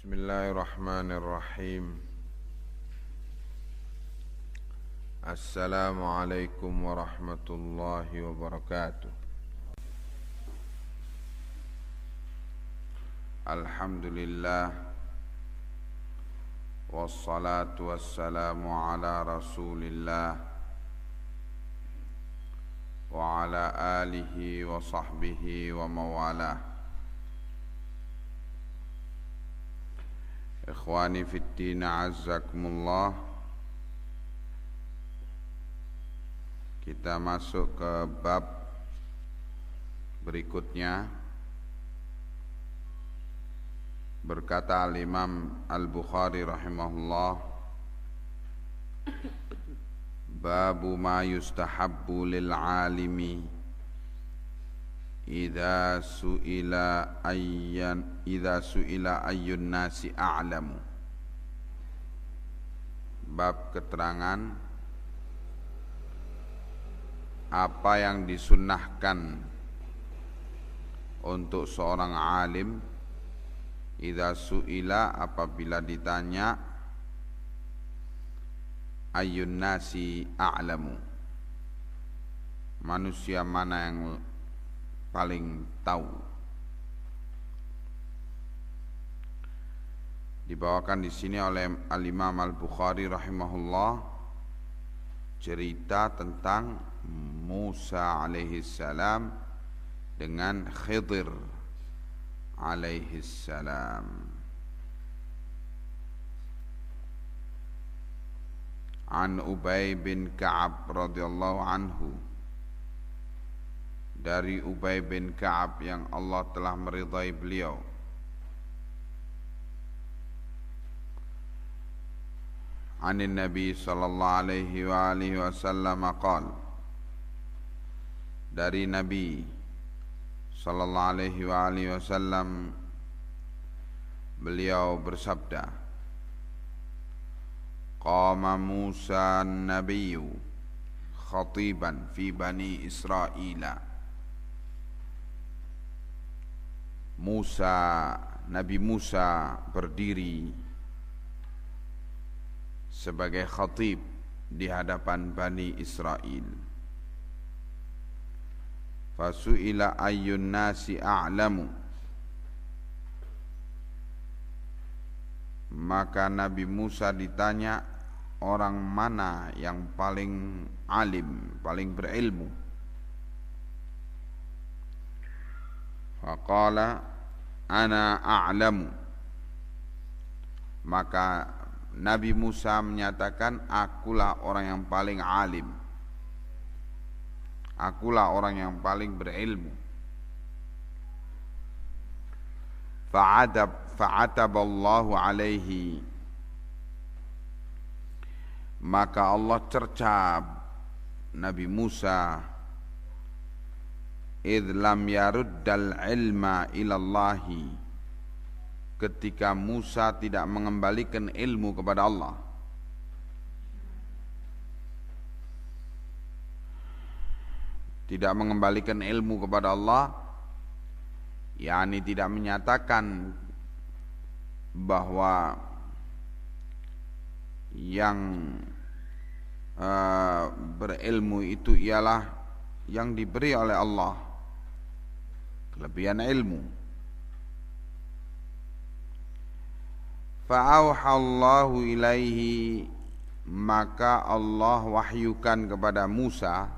Bismillahirrahmanirrahim. Assalamualaikum warahmatullahi wabarakatuh. Alhamdulillah, wassalatu wassalamu ala rasulillah wa ala alihi wa sahbihi wa mawalah. Ikhwani fiddin, a'azzakumullah. Kita masuk ke bab berikutnya. Berkata al-Imam Al-Bukhari rahimahullah, babu ma yustahabbu lil alimi idza su'ila ayyun nasi a'lamu. Bab keterangan apa yang disunnahkan untuk seorang alim idza su'ila, apabila ditanya, ayyun nasi a'lamu, manusia mana yang paling tahu. Dibawakan di sini oleh Al-Imam Al-Bukhari rahimahullah cerita tentang Musa alaihi salam dengan Khidir alaihi salam. An Ubay bin Ka'ab radhiyallahu anhu, dari Ubay bin Ka'ab yang Allah telah meridai beliau, anin Nabi sallallahu alaihi wa alihi wasallam qala, dari Nabi sallallahu alaihi wa alihi wasallam beliau bersabda, qama Musa an-nabiyyu khatiban fi bani Israila. Nabi Musa berdiri sebagai khatib di hadapan Bani Israel. Fasu'ila ayyun nasi a'lamu, maka Nabi Musa ditanya orang mana yang paling alim, paling berilmu. Faqala ana a'lamu, maka Nabi Musa menyatakan, akulah orang yang paling alim, akulah orang yang paling berilmu. Fa'ataballahu alaihi, maka Allah cerca Nabi Musa, idh lam yaruddal ilma ilallahi, ketika Musa tidak mengembalikan ilmu kepada Allah. Tidak mengembalikan ilmu kepada Allah, yakni tidak menyatakan bahwa yang berilmu itu ialah yang diberi oleh Allah kelebihan ilmu. Fa'auhallahu ilaihi, maka Allah wahyukan kepada Musa,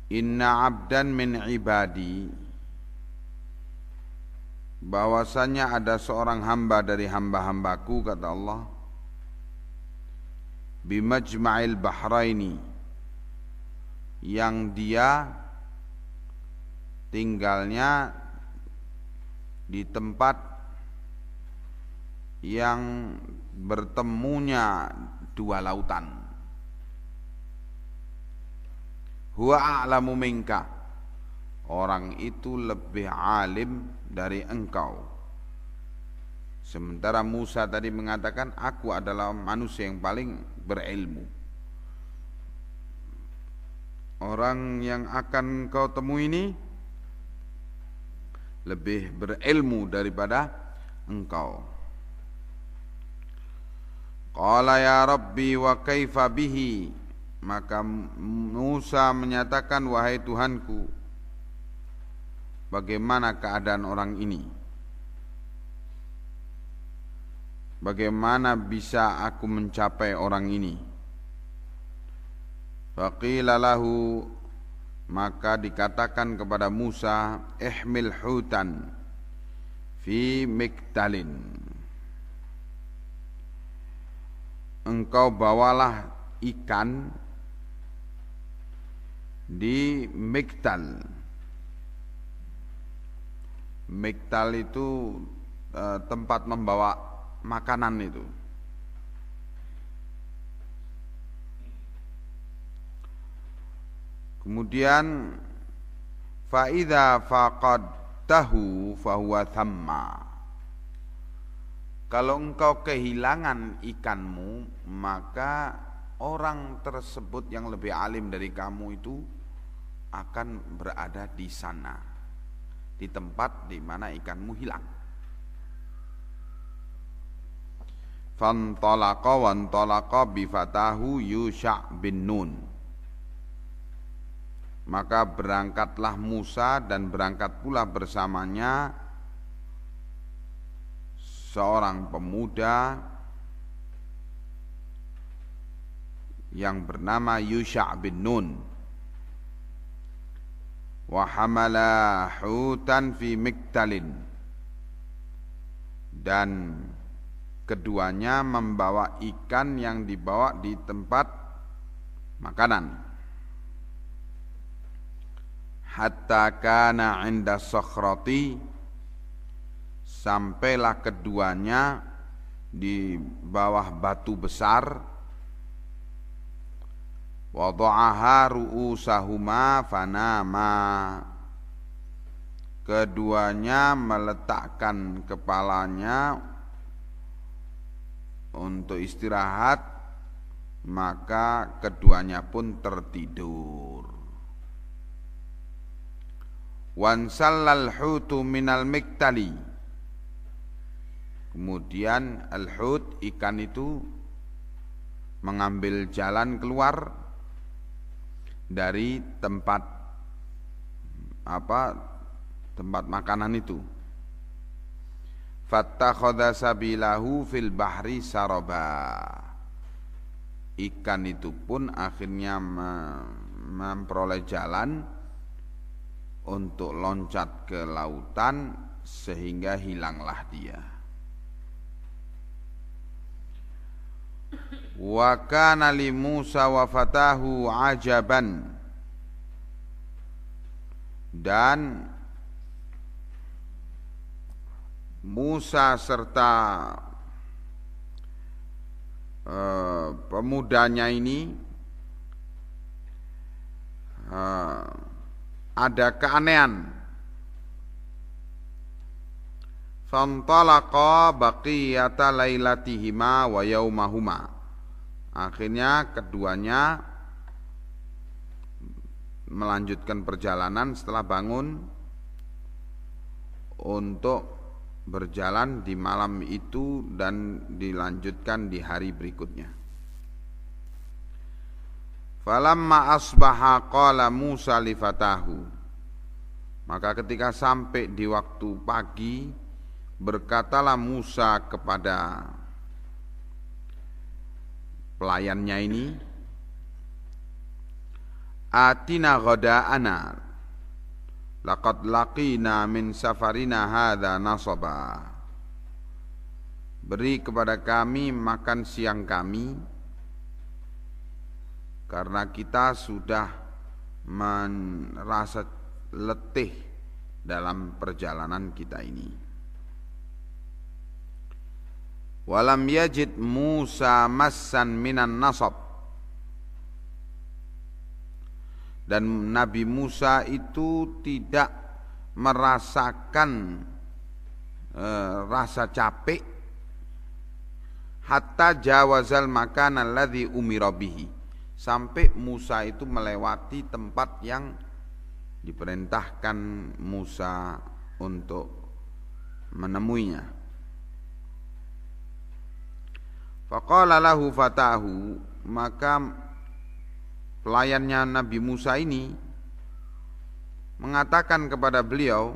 inna abdan min ibadi, bahwasanya ada seorang hamba dari hamba-hambaku, kata Allah, bimajma'il bahraini, yang dia tinggalnya di tempat yang bertemunya dua lautan. Huwa a'lamu minka, orang itu lebih alim dari engkau. Sementara Musa tadi mengatakan, aku adalah manusia yang paling berilmu. Orang yang akan kau temui ini lebih berilmu daripada engkau. Qala ya Rabbi wa kaifa bihi, maka Musa menyatakan, wahai Tuhanku, bagaimana keadaan orang ini? Bagaimana bisa aku mencapai orang ini? Faqila lahu, maka dikatakan kepada Musa, ihmil hutan fi miktalin, engkau bawalah ikan di miktal. Miktal itu tempat membawa makanan itu. Kemudian fa idza faqadtahu fahuwa thamma, kalau engkau kehilangan ikanmu, maka orang tersebut yang lebih alim dari kamu itu akan berada di sana, di tempat di mana ikanmu hilang. Fantalaqa wantalaqa bifatahu Yusha' bin Nun, maka berangkatlah Musa dan berangkat pula bersamanya seorang pemuda yang bernama Yusha' bin Nun. Wa hamala hutan fi miktalin, dan keduanya membawa ikan yang dibawa di tempat makanan. Hatta kana 'inda sakhrati, sampailah keduanya di bawah batu besar. Wada'aha ru'usahuma fanama, keduanya meletakkan kepalanya untuk istirahat, maka keduanya pun tertidur. Wansallal hutu minal miktali, kemudian al-hut, ikan itu mengambil jalan keluar dari tempat tempat makanan itu. Fattakhadha sabilahu fil bahri saraba, ikan itu pun akhirnya memperoleh jalan untuk loncat ke lautan, sehingga hilanglah dia. Wa kana li Musa wa fatahu ajaban, dan Musa serta pemudanya ini ada keanehan. Fantalaqa baqiyata lailatihima wa yaumahuma, akhirnya keduanya melanjutkan perjalanan setelah bangun untuk berjalan di malam itu dan dilanjutkan di hari berikutnya. Falamma asbaha qala Musa li fatahu, maka ketika sampai di waktu pagi, berkatalah Musa kepada pelayannya ini, atina ghada'ana laqad laqina min safarina hadza nasaba, beri kepada kami makan siang kami, karena kita sudah merasa letih dalam perjalanan kita ini. Walam yajid Musa massan minan nasab, dan Nabi Musa itu tidak merasakan rasa capek hatta jawazal makan alladzi umira bihi, sampai Musa itu melewati tempat yang diperintahkan Musa untuk menemuinya. Faqala lahu fatahu, maka pelayannya Nabi Musa ini mengatakan kepada beliau,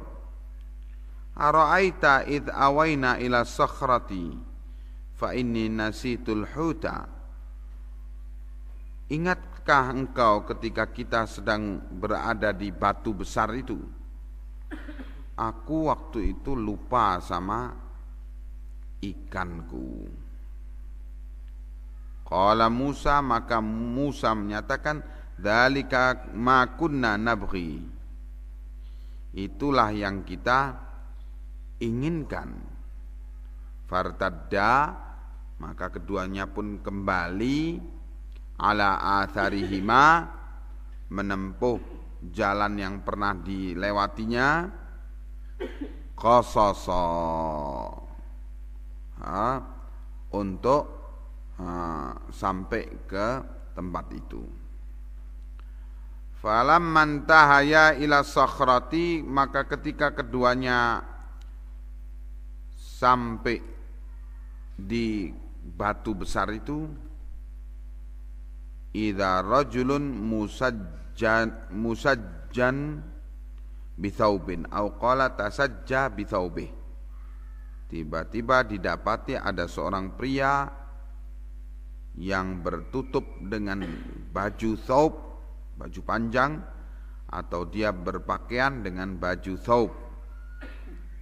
ara'aita id awaina ila sakhrati fa inni nasitul huta. Ingatkah engkau ketika kita sedang berada di batu besar itu? Aku waktu itu lupa sama ikanku. Qala Musa, maka Musa menyatakan, dzalika ma kunna nabghi. Itulah yang kita inginkan. Fartadda, maka keduanya pun kembali ala atharihima, menempuh jalan yang pernah dilewatinya, qasasa, untuk sampai ke tempat itu. Falamman tahaya ila sakhrati, maka ketika keduanya sampai di batu besar itu, idza rajulun musajjan bithaubin au qala tasajja bithaubih. Tiba-tiba didapati ada seorang pria yang bertutup dengan baju thaub, baju panjang, atau dia berpakaian dengan baju thaub,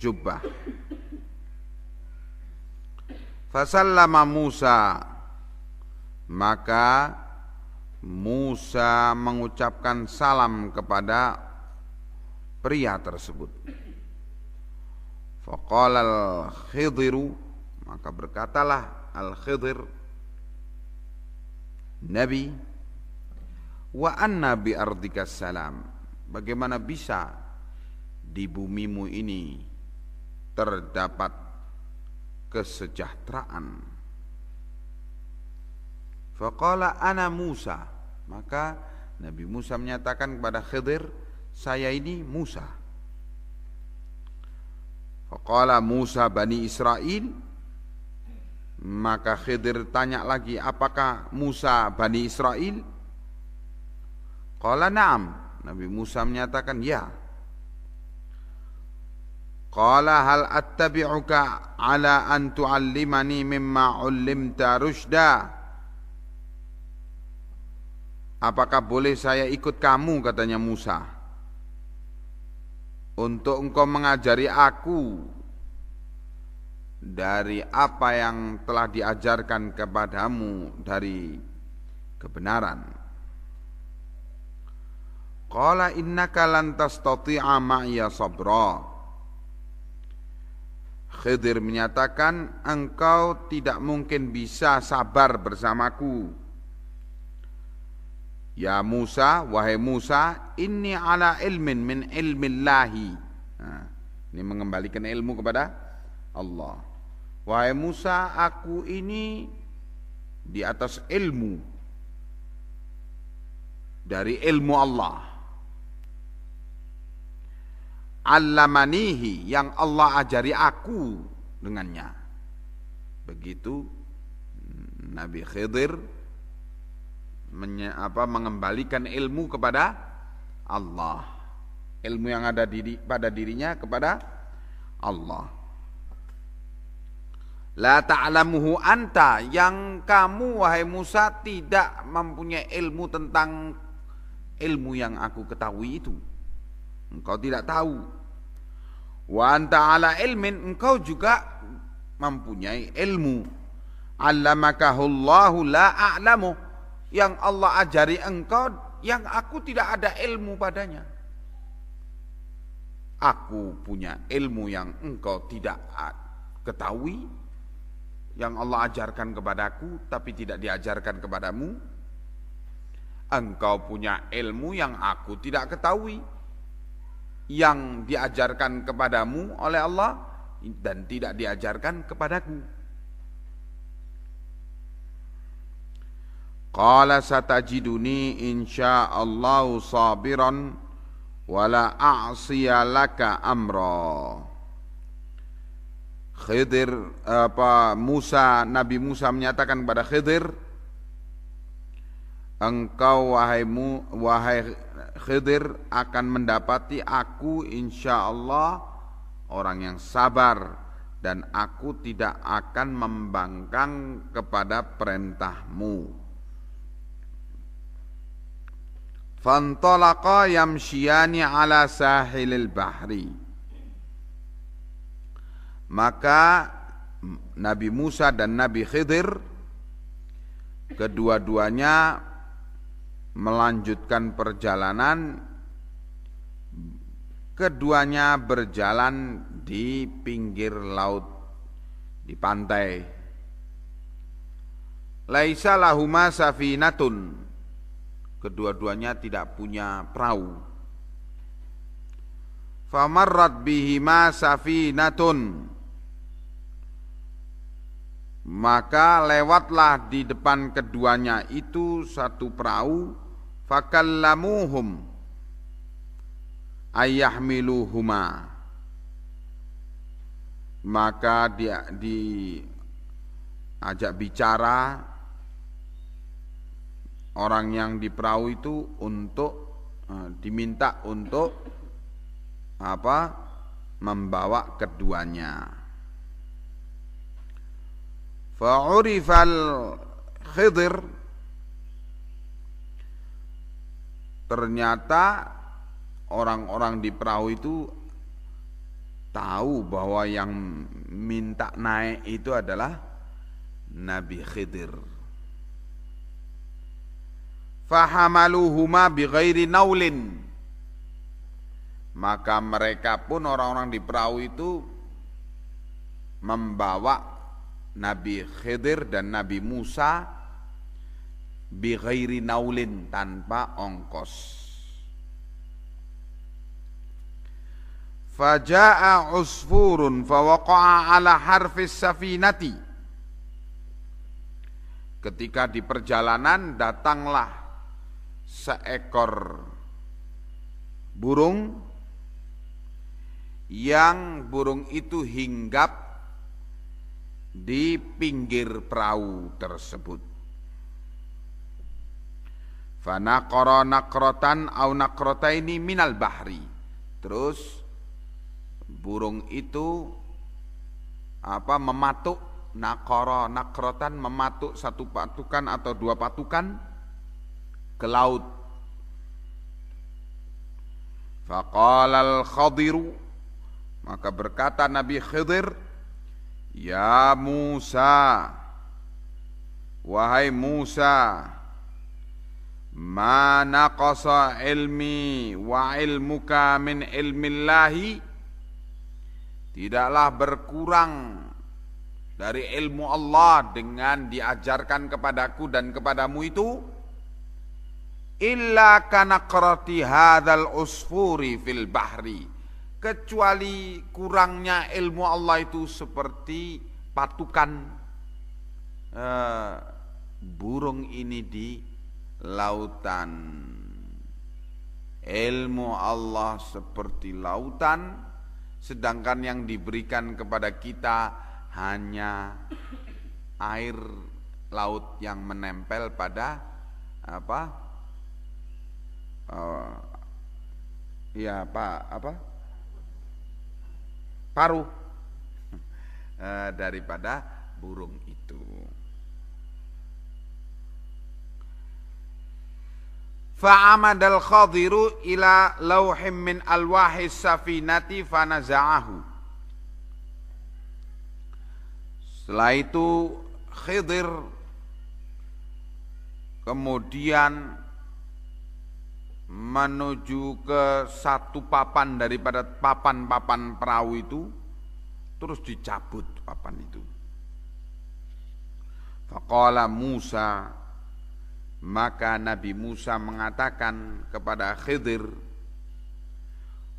jubbah. Fasallama Musa, maka Musa mengucapkan salam kepada pria tersebut. Faqala al-Khidru, maka berkatalah Al-Khidr, Nabi, wa anna bi ardika salam, bagaimana bisa di bumimu ini terdapat kesejahteraan? Faqala ana Musa, maka Nabi Musa menyatakan kepada Khidir, saya ini Musa. Faqala Musa Bani Israel, maka Khidir tanya lagi, apakah Musa Bani Israel? Qala na'am, Nabi Musa menyatakan ya. Qala hal attabi'uka ala an tu'allimani mimma 'ullimta rusyda. Apakah boleh saya ikut kamu, katanya Musa, untuk engkau mengajari aku dari apa yang telah diajarkan kepadamu dari kebenaran. Qala innaka lan tastati'a ma'iya sabra. Khidir menyatakan, engkau tidak mungkin bisa sabar bersamaku. Ya Musa, wahai Musa, inni ala ilmin min ilmillahi. Nah, ini mengembalikan ilmu kepada Allah. Wahai Musa, aku ini di atas ilmu dari ilmu Allah. Allamanihi, yang Allah ajari aku dengannya. Begitu Nabi Khidir mengembalikan ilmu kepada Allah, ilmu yang ada pada dirinya kepada Allah. La ta'lamuhu anta, yang kamu wahai Musa tidak mempunyai ilmu tentang ilmu yang aku ketahui itu, engkau tidak tahu. Wa anta ala ilmin, engkau juga mempunyai ilmu. Allamakahullahu la a'lamu, yang Allah ajari engkau yang aku tidak ada ilmu padanya. Aku punya ilmu yang engkau tidak ketahui, yang Allah ajarkan kepadaku tapi tidak diajarkan kepadamu. Engkau punya ilmu yang aku tidak ketahui, yang diajarkan kepadamu oleh Allah dan tidak diajarkan kepadaku. Qala satajiduni insya'allahu sabiran wala a'siya laka amra. Khidir Nabi Musa menyatakan kepada Khidir, engkau wahai Khidir akan mendapati aku insyaallah orang yang sabar, dan aku tidak akan membangkang kepada perintahmu. Fantalaqa yamshiyani ala sahilil bahri. Maka Nabi Musa dan Nabi Khidir kedua-duanya melanjutkan perjalanan. Keduanya berjalan di pinggir laut, di pantai. Laisa lahuma safinatun. Kedua-duanya tidak punya perahu. Famarrat bihima safinatun. Maka lewatlah di depan keduanya itu satu perahu. Fakallamuhum ayyahmiluhuma. Maka dia diajak bicara orang yang di perahu itu untuk diminta untuk membawa keduanya. Fa'urifal Khidir, ternyata orang-orang di perahu itu tahu bahwa yang minta naik itu adalah Nabi Khidir. Fahamaluhuma bighairi naulin. Maka mereka pun orang-orang di perahu itu membawa Nabi Khidir dan Nabi Musa bighairi naulin, tanpa ongkos. Faja'a usfurun fawaqa'a ala harfis safinati. Ketika di perjalanan datanglah seekor burung, yang burung itu hinggap di pinggir perahu tersebut. Fanaqara naqratan au naqrataini minal bahri. Terus burung itu mematuk, naqara naqratan, mematuk satu patukan atau dua patukan ke laut. Faqala al-Khadiru, maka berkata Nabi Khidir, ya Musa, wahai Musa, ma naqasa ilmi wa ilmuka min ilmillahi, tidaklah berkurang dari ilmu Allah dengan diajarkan kepadaku dan kepadamu itu, illa kanaqrati hadzal usfuri fil bahri, kecuali kurangnya ilmu Allah itu seperti patukan burung ini di lautan. Ilmu Allah seperti lautan, sedangkan yang diberikan kepada kita hanya air laut yang menempel pada paruh daripada burung itu. Fa'amadal Khadiru ila lauhim min alwahis safinati fanaza'ahu. Setelah itu Khidir kemudian menuju ke satu papan daripada papan-papan perahu itu, terus dicabut papan itu. Faqala Musa, maka Nabi Musa mengatakan kepada Khidir,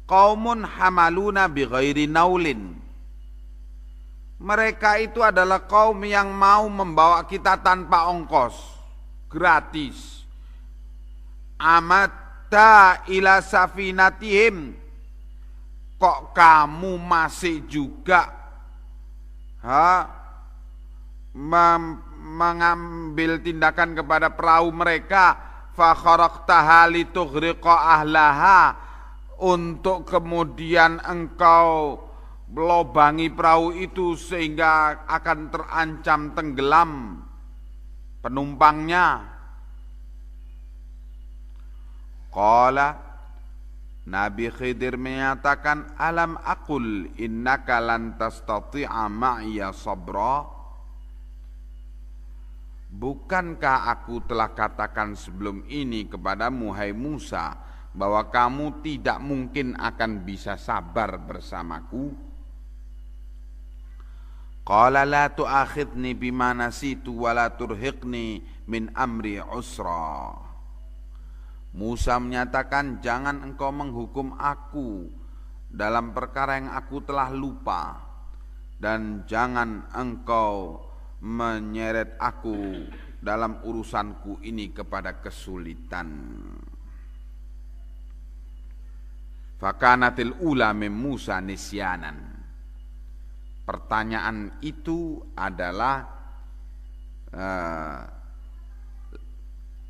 qaumun hamaluna bighairi naulin, mereka itu adalah kaum yang mau membawa kita tanpa ongkos, gratis. Amat raja'ta ila safinatihim, kok kamu masih juga mengambil tindakan kepada perahu mereka, fa kharaqtaha litughriqa ahlaha, untuk kemudian engkau melobangi perahu itu sehingga akan terancam tenggelam penumpangnya. Qala, Nabi Khidir menyatakan, alam aqul innaka lan tastati'a ma'iya sabra, bukankah aku telah katakan sebelum ini kepadamu hai Musa bahwa kamu tidak mungkin akan bisa sabar bersamaku? Qala la tu'akhidni bima nasitu wa la turhiqni min amri usra. Musa menyatakan, jangan engkau menghukum aku dalam perkara yang aku telah lupa, dan jangan engkau menyeret aku dalam urusanku ini kepada kesulitan. Fakanatil ula min Musa nisyanan. Pertanyaan itu adalah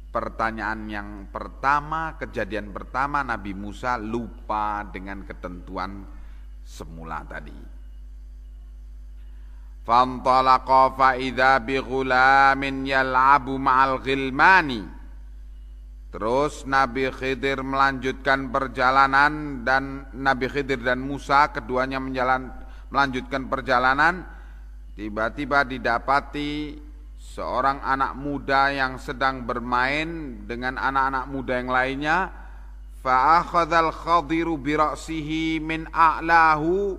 pertanyaan yang pertama, kejadian pertama Nabi Musa lupa dengan ketentuan semula tadi. Fantalaqa fa idza bi ghulamin yal'abu ma'al ghilmani. Terus Nabi Khidir melanjutkan perjalanan, dan Nabi Khidir dan Musa keduanya melanjutkan perjalanan. Tiba-tiba didapati seorang anak muda yang sedang bermain dengan anak-anak muda yang lainnya. Fa akhadzal Khadiru bi ra'sihi min a'lahu.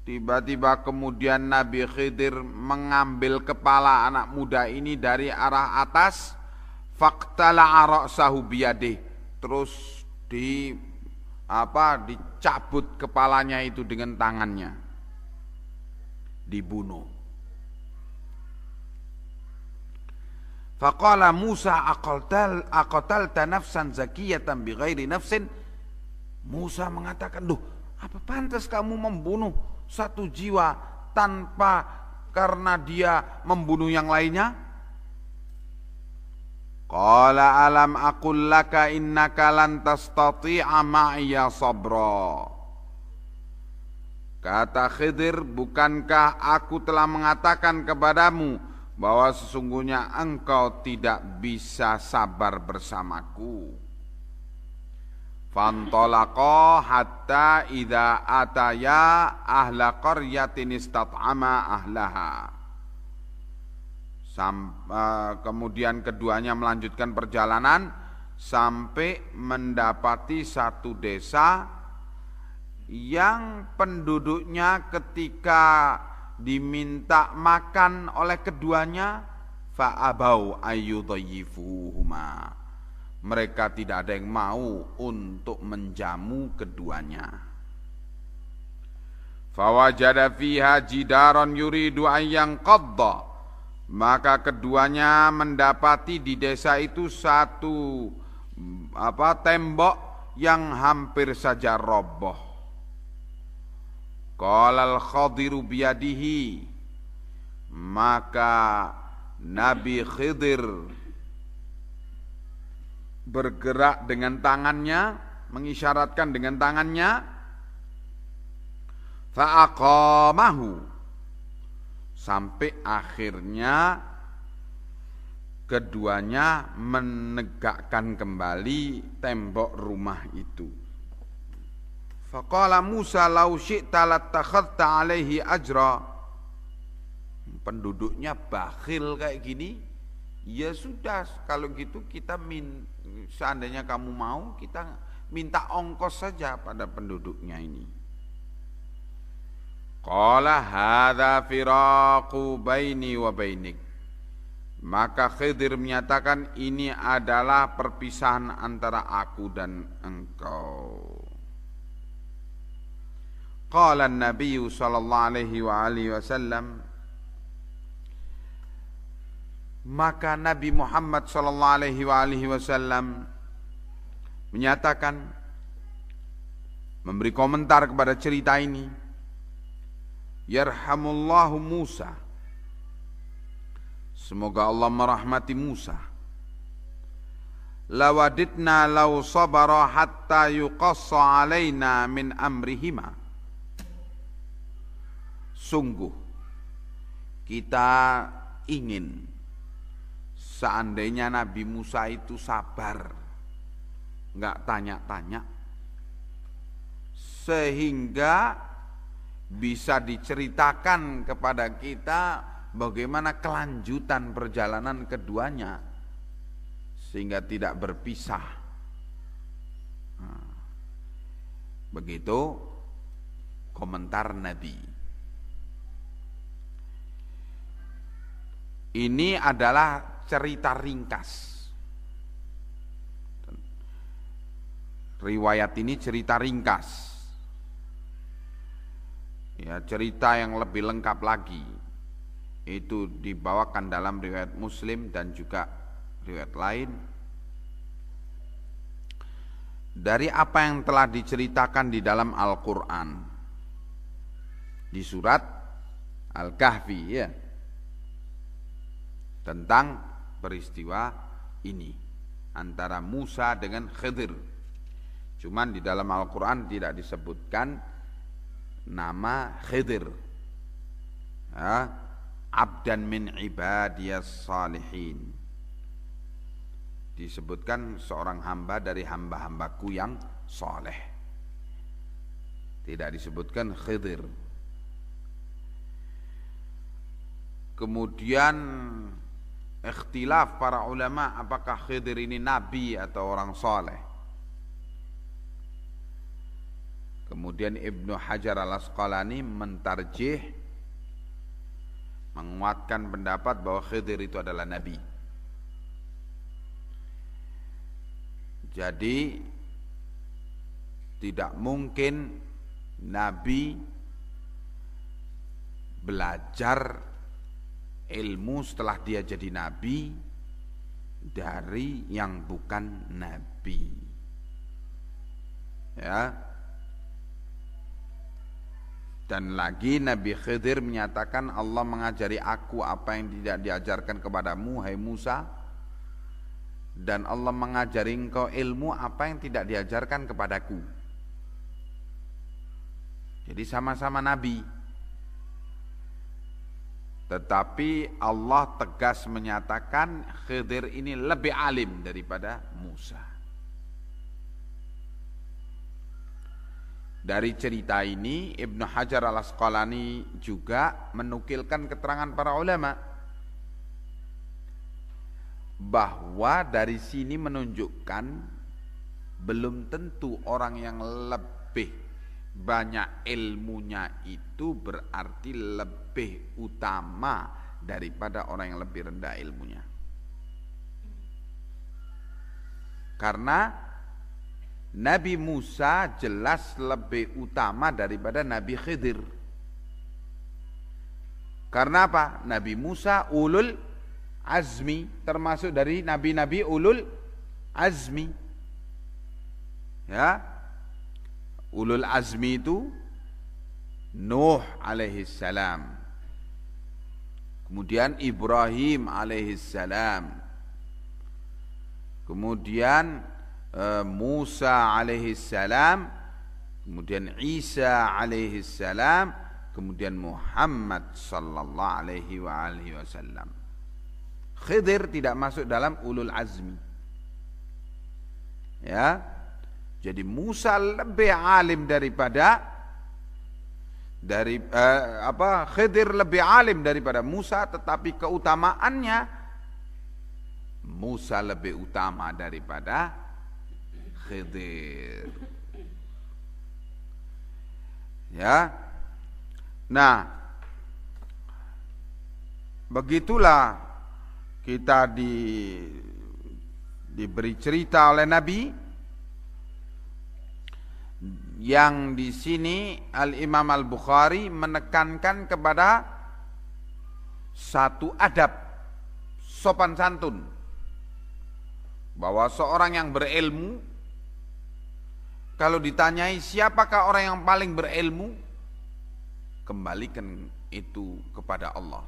Tiba-tiba kemudian Nabi Khidir mengambil kepala anak muda ini dari arah atas. Faqtala'a ra'sahu biyadih. Terus dicabut kepalanya itu dengan tangannya, dibunuh. Faqala Musa aqtalta nafsan zakiyatan bighairi nafsin. Musa mengatakan, "Duh, apa pantas kamu membunuh satu jiwa tanpa karena dia membunuh yang lainnya?" Qala alam aqul laka innaka lan tastati'a ma'iya sabra. Kata Khidir, bukankah aku telah mengatakan kepadamu bahwa sesungguhnya engkau tidak bisa sabar bersamaku. Fantalaqa hatta idza ataya ahla qaryatin istat'ama ahlaha. Kemudian keduanya melanjutkan perjalanan sampai mendapati satu desa yang penduduknya ketika diminta makan oleh keduanya, fa'abau ayyudayyifuhuma, mereka tidak ada yang mau untuk menjamu keduanya. Fawajada fiha jidaran yuridu ayyang qadda, maka keduanya mendapati di desa itu satu tembok yang hampir saja roboh. Qalal Khadiru biyadihi, maka Nabi Khidir bergerak dengan tangannya, mengisyaratkan dengan tangannya, fa'aqamahu, sampai akhirnya keduanya menegakkan kembali tembok rumah itu. Faqala Musa law syi'ta lattakhadta alaihi ajra. Penduduknya bakhil kayak gini, ya sudah, kalau gitu kita seandainya kamu mau, kita minta ongkos saja pada penduduknya ini. Qala hadza firaqu baini wa bainik. Maka Khidir menyatakan, ini adalah perpisahan antara aku dan engkau. Qala an-nabiy sallallahu alaihi wa alihi wasallam, maka Nabi Muhammad sallallahu alaihi wa alihi wasallam menyatakan, memberi komentar kepada cerita ini, yarhamullahu Musa, semoga Allah merahmati Musa, lawaditna law sabara hatta yuqassa alaina min amrihima, sungguh kita ingin seandainya Nabi Musa itu sabar, enggak tanya-tanya, sehingga bisa diceritakan kepada kita bagaimana kelanjutan perjalanan keduanya sehingga tidak berpisah. Nah, begitu komentar Nabi. Ini adalah cerita ringkas. Riwayat ini cerita ringkas. Ya, cerita yang lebih lengkap lagi itu dibawakan dalam riwayat Muslim dan juga riwayat lain. Dari apa yang telah diceritakan di dalam Al-Quran, di surat Al-Kahfi, ya, tentang peristiwa ini antara Musa dengan Khidir. Cuman di dalam Al-Quran tidak disebutkan nama Khidir, ya, abdan min ibadiyas salihin. Disebutkan seorang hamba dari hamba-hambaku yang soleh. Tidak disebutkan Khidir. Kemudian ikhtilaf para ulama apakah Khidir ini nabi atau orang soleh. Kemudian Ibnu Hajar Al-Asqalani mentarjih, menguatkan pendapat bahwa Khidir itu adalah nabi. Jadi tidak mungkin nabi belajar ilmu setelah dia jadi nabi dari yang bukan nabi. Ya. Dan lagi Nabi Khidir menyatakan, Allah mengajari aku apa yang tidak diajarkan kepadamu, hai Musa, dan Allah mengajari engkau ilmu apa yang tidak diajarkan kepadaku. Jadi sama-sama nabi. Tetapi Allah tegas menyatakan Khidir ini lebih alim daripada Musa. Dari cerita ini Ibnu Hajar Al-Asqalani juga menukilkan keterangan para ulama bahwa dari sini menunjukkan belum tentu orang yang lebih banyak ilmunya itu berarti lebih utama daripada orang yang lebih rendah ilmunya. Karena Nabi Musa jelas lebih utama daripada Nabi Khidir. Karena apa? Nabi Musa ulul azmi, termasuk dari nabi-nabi ulul azmi. Ya. Ulul azmi itu Nuh alaihi salam, kemudian Ibrahim alaihi salam, kemudian Musa alaihi salam, kemudian Isa alaihi salam, kemudian Muhammad sallallahu alaihi wa alihi wasallam. Khidir tidak masuk dalam ulul azmi. Ya. Jadi Musa lebih alim daripada Khidir lebih alim daripada Musa, tetapi keutamaannya Musa lebih utama daripada Khidir. Ya. Nah, begitulah kita diberi cerita oleh Nabi yang di sini Al-Imam Al-Bukhari menekankan kepada satu adab sopan santun, bahwa seorang yang berilmu Kalau ditanyai siapakah orang yang paling berilmu, kembalikan itu kepada Allah.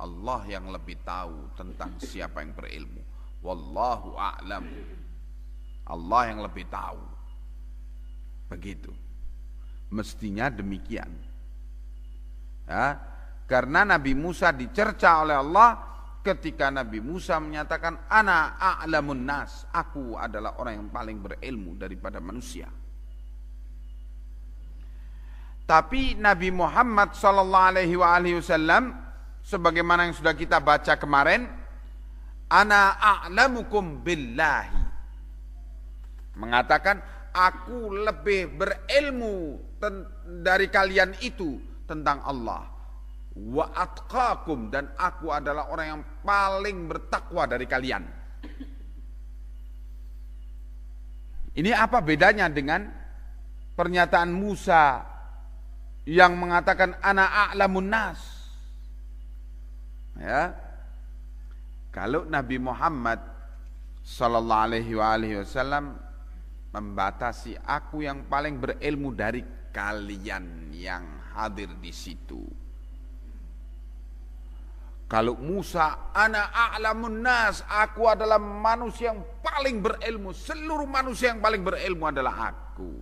Allah yang lebih tahu tentang siapa yang berilmu. Wallahu a'lam. Allah yang lebih tahu. Begitu. Mestinya demikian. Ya, karena Nabi Musa dicerca oleh Allah ketika Nabi Musa menyatakan ana a'lamun nas, aku adalah orang yang paling berilmu daripada manusia. Tapi Nabi Muhammad sallallahu alaihi wasallam sebagaimana yang sudah kita baca kemarin, ana a'lamukum billahi, mengatakan aku lebih berilmu dari kalian itu tentang Allah. Wa atqakum, dan aku adalah orang yang paling bertakwa dari kalian. Ini apa bedanya dengan pernyataan Musa yang mengatakan ana a'lamun nas? Ya. Kalau Nabi Muhammad sallallahu alaihi wasallam membatasi aku yang paling berilmu dari kalian yang hadir di situ. Kalau Musa ana a'lamun nas, aku adalah manusia yang paling berilmu, seluruh manusia yang paling berilmu adalah aku.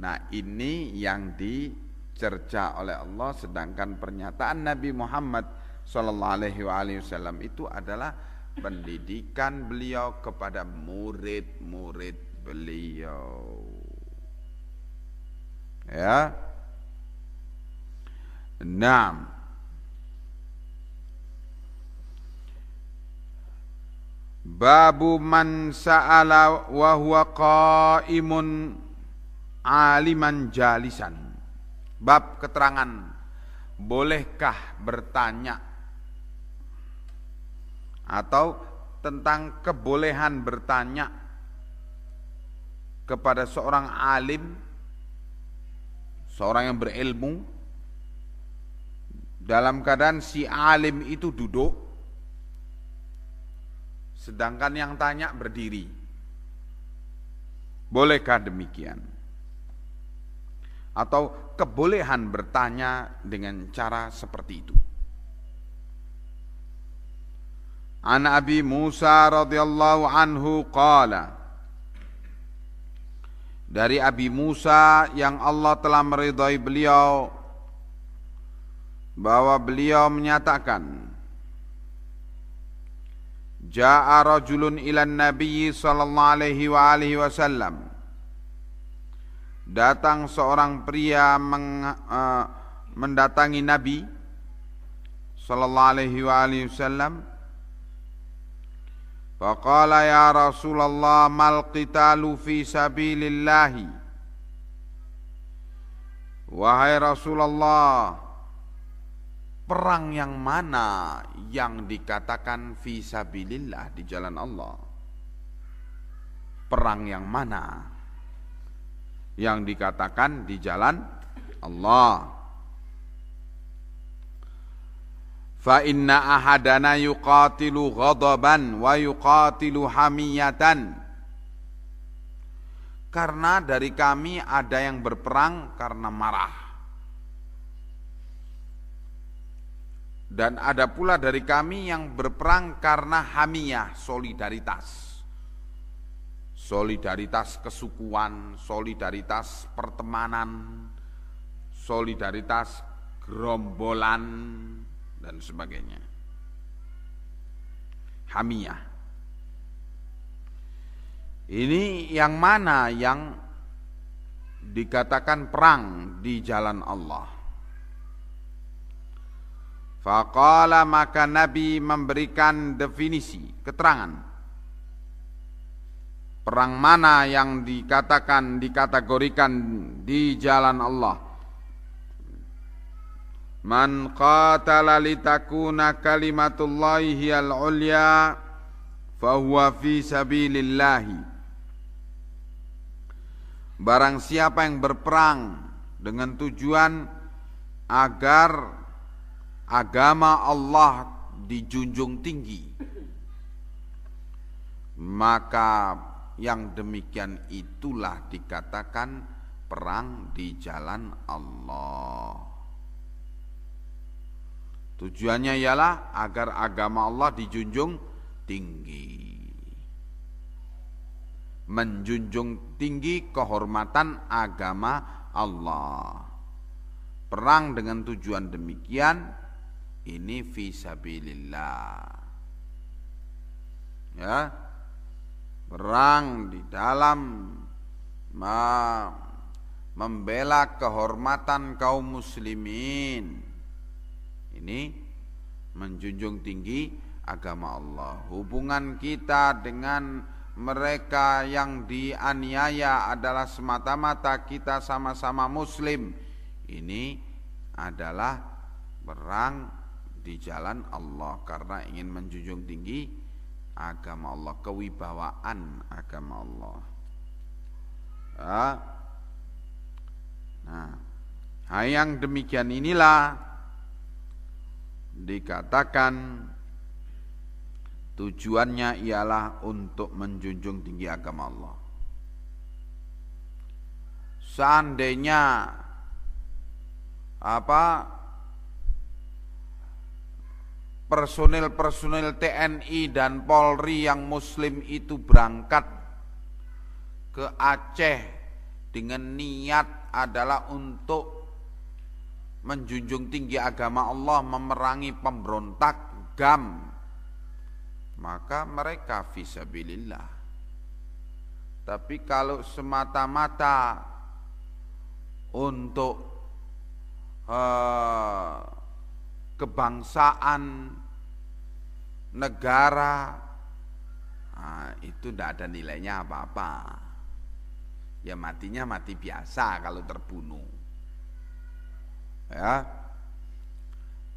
Nah, ini yang dicerca oleh Allah, sedangkan pernyataan Nabi Muhammad sallallahu alaihi wasallam itu adalah pendidikan beliau kepada murid-murid beliau. Ya. Naam. Babu man sa'ala wa huwa qa'imun aliman jalisan. Bab keterangan bolehkah bertanya atau tentang kebolehan bertanya kepada seorang alim, seorang yang berilmu, dalam keadaan si alim itu duduk sedangkan yang tanya berdiri. Bolehkah demikian? Atau kebolehan bertanya dengan cara seperti itu. An Abi Musa radhiyallahu anhu qala, dari Abi Musa yang Allah telah meridhai beliau, bahwa beliau menyatakan, Ja'a rajulun ilan nabiyyi sallallahu alaihi wasallam, datang seorang pria mendatangi Nabi sallallahu alaihi wasallam. Faqala ya Rasulullah mal qitalu fi sabilillah. Wahai Rasulullah, perang yang mana yang dikatakan fi sabilillah, di jalan Allah? Perang yang mana yang dikatakan di jalan Allah? Fa inna ahadana yuqatilu ghadaban wa yuqatilu hamiyatan. Karena dari kami ada yang berperang karena marah, dan ada pula dari kami yang berperang karena hamiyah, solidaritas. Solidaritas kesukuan, solidaritas pertemanan, solidaritas gerombolan, dan sebagainya. Hamiyah. Ini yang mana yang dikatakan perang di jalan Allah? Faqala, maka Nabi memberikan definisi, keterangan. Perang mana yang dikategorikan di jalan Allah? Man qatala litakuna kalimatullahi hiyal ulya fahuwa fi sabilillahi. Barang siapa yang berperang dengan tujuan agar agama Allah dijunjung tinggi, maka yang demikian itulah dikatakan perang di jalan Allah. Tujuannya ialah agar agama Allah dijunjung tinggi. Menjunjung tinggi kehormatan agama Allah. Perang dengan tujuan demikian ini fisabilillah. Ya. Perang di dalam membela kehormatan kaum muslimin. Ini menjunjung tinggi agama Allah. Hubungan kita dengan mereka yang dianiaya adalah semata-mata kita sama-sama muslim. Ini adalah perang di jalan Allah karena ingin menjunjung tinggi agama Allah, kewibawaan agama Allah. Nah, yang demikian inilah dikatakan tujuannya ialah untuk menjunjung tinggi agama Allah. Seandainya personil TNI dan Polri yang muslim itu berangkat ke Aceh dengan niat adalah untuk menjunjung tinggi agama Allah, memerangi pemberontak GAM, maka mereka fisabilillah. Tapi kalau semata-mata untuk kebangsaan negara, itu tidak ada nilainya apa-apa. Ya matinya mati biasa kalau terbunuh. Ya.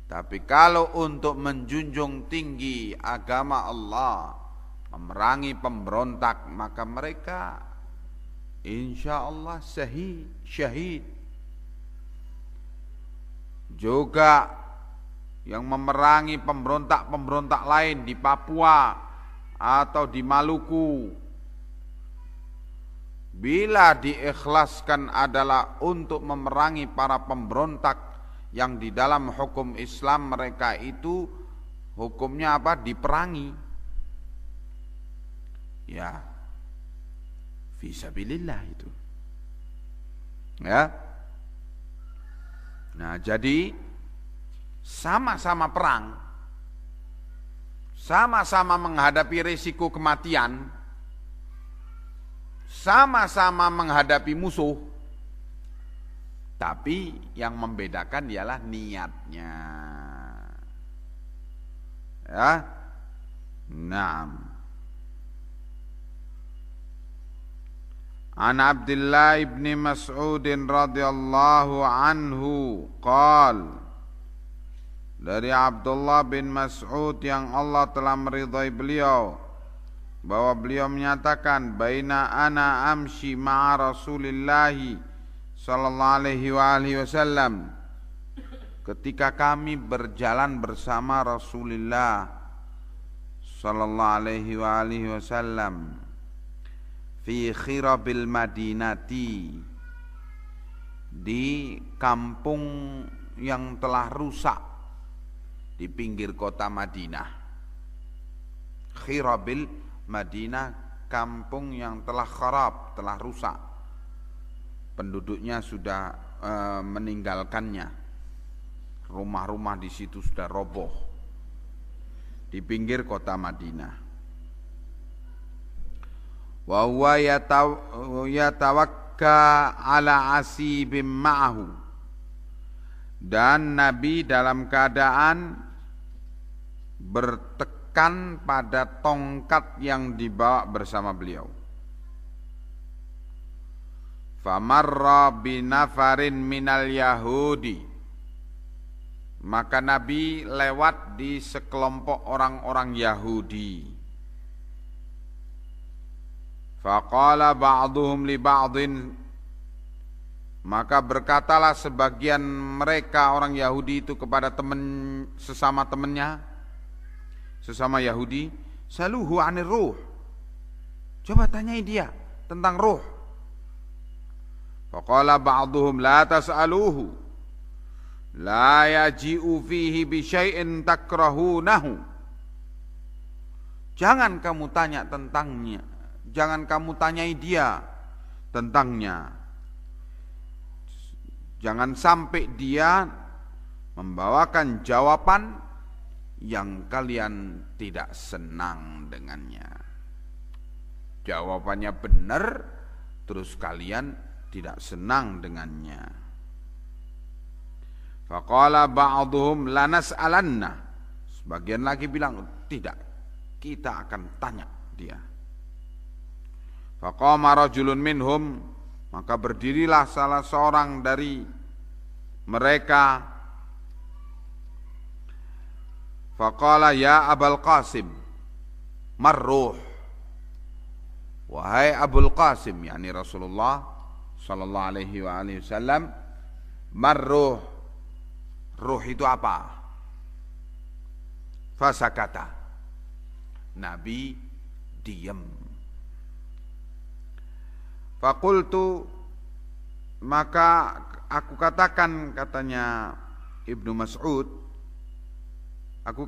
Tapi kalau untuk menjunjung tinggi agama Allah, memerangi pemberontak, maka mereka insya Allah syahid. Juga yang memerangi pemberontak lain di Papua atau di Maluku, bila diikhlaskan adalah untuk memerangi para pemberontak yang di dalam hukum Islam mereka itu hukumnya apa? Diperangi. Ya, fisabilillah itu. Ya. Nah, jadi sama-sama perang, sama-sama menghadapi risiko kematian, sama-sama menghadapi musuh, tapi yang membedakan ialah niatnya. Ya, naam. An Abdullah ibn Mas'ud radhiyallahu anhu qala, dari Abdullah bin Mas'ud yang Allah telah meridhai beliau, bahwa beliau menyatakan, baina ana amshi ma'a Rasulillah sallallahu alaihi wasallam, ketika kami berjalan bersama Rasulullah sallallahu alaihi wasallam fi khirabil madinati, di kampung yang telah rusak di pinggir kota Madinah. Khirabil Madinah, kampung yang telah kharab, telah rusak, penduduknya sudah meninggalkannya, rumah-rumah di situ sudah roboh, di pinggir kota Madinah. Wa huwa yatawakka ala asibim ma'ahu, dan Nabi dalam keadaan bertekan pada tongkat yang dibawa bersama beliau. Famarra binafarin minal yahudi, maka Nabi lewat di sekelompok orang-orang Yahudi. Faqala ba'duhum li ba'din, maka berkatalah sebagian mereka orang Yahudi itu kepada sesama temannya, sesama Yahudi, saluhu anir ruh, Coba tanyai dia tentang ruh. Faqala ba'duhum la tas'aluhu la yaji'u fihi bi syai'in takrahunahu. Jangan kamu tanya tentangnya, jangan kamu tanyai dia tentangnya. Jangan sampai dia membawakan jawaban yang kalian tidak senang dengannya. Jawabannya benar, terus kalian tidak senang dengannya. Faqala ba'duhum lanas'alanna. Sebagian lagi bilang, tidak, kita akan tanya dia. Faqama rajulun minhum, maka berdirilah salah seorang dari mereka. Faqala ya Abul Qasim, marruh. Wahai Abul Qasim, yakni Rasulullah sallallahu alaihi wasallam, marruh. Ruh itu apa? Fasakata. Nabi diam. Faqultu, maka aku katakan, katanya Ibnu Mas'ud, aku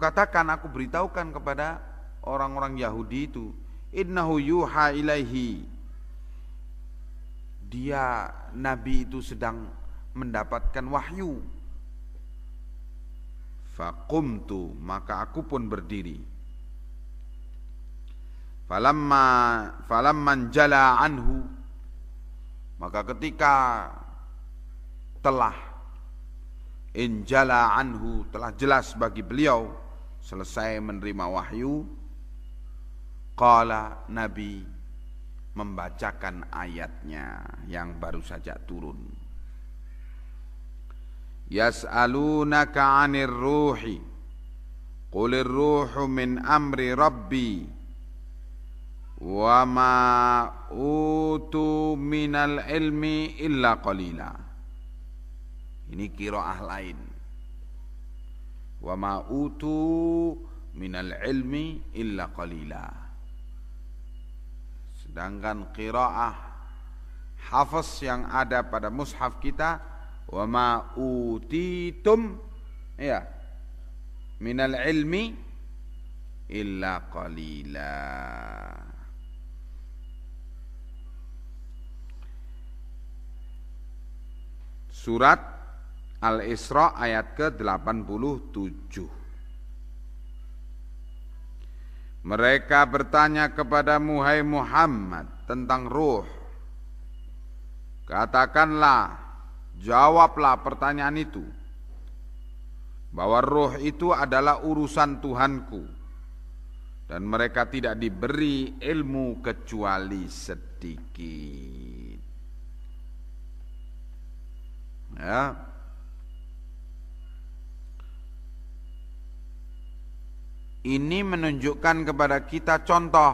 beritahukan kepada orang-orang Yahudi itu, innahu yuha ilaihi, dia Nabi itu sedang mendapatkan wahyu. Faqumtu, maka aku pun berdiri. Falamman jala anhu, maka ketika telah injala anhu, telah jelas bagi beliau, selesai menerima wahyu, qala, Nabi membacakan ayatnya yang baru saja turun. Yas'alunaka 'anir ruhi qulir ruhu min amri rabbi wa ma utu minal ilmi illa qalila. Ini qiraah lain. Wa ma utu minal ilmi illa qalila. Sedangkan qiraah Hafs yang ada pada mushaf kita, wa ma utitum, ya, minal ilmi illa qalila. Surat Al-Isra ayat ke-87. Mereka bertanya kepadamu, hai Muhammad, tentang ruh. Katakanlah, jawablah pertanyaan itu, bahwa ruh itu adalah urusan Tuhanku, dan mereka tidak diberi ilmu kecuali sedikit. Ya. Ini menunjukkan kepada kita contoh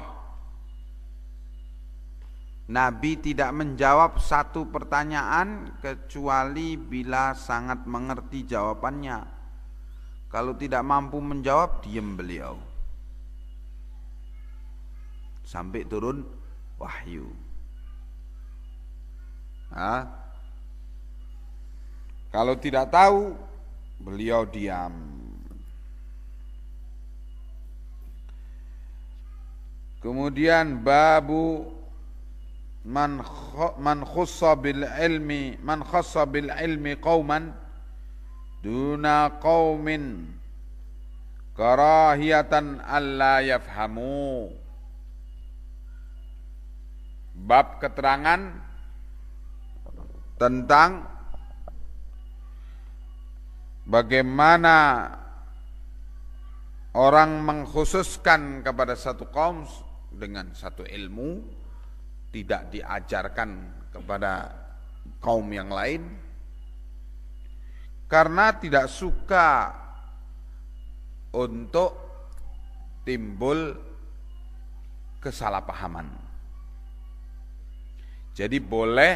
Nabi tidak menjawab satu pertanyaan kecuali bila sangat mengerti jawabannya. Kalau tidak mampu menjawab, diam beliau sampai turun wahyu. Kalau tidak tahu, beliau diam. Kemudian babu man khassa bil ilmi qauman duna qaumin karahiyatan alla yafhamu. Bab keterangan tentang bagaimana orang mengkhususkan kepada satu kaum dengan satu ilmu, tidak diajarkan kepada kaum yang lain karena tidak suka untuk timbul kesalahpahaman. Jadi boleh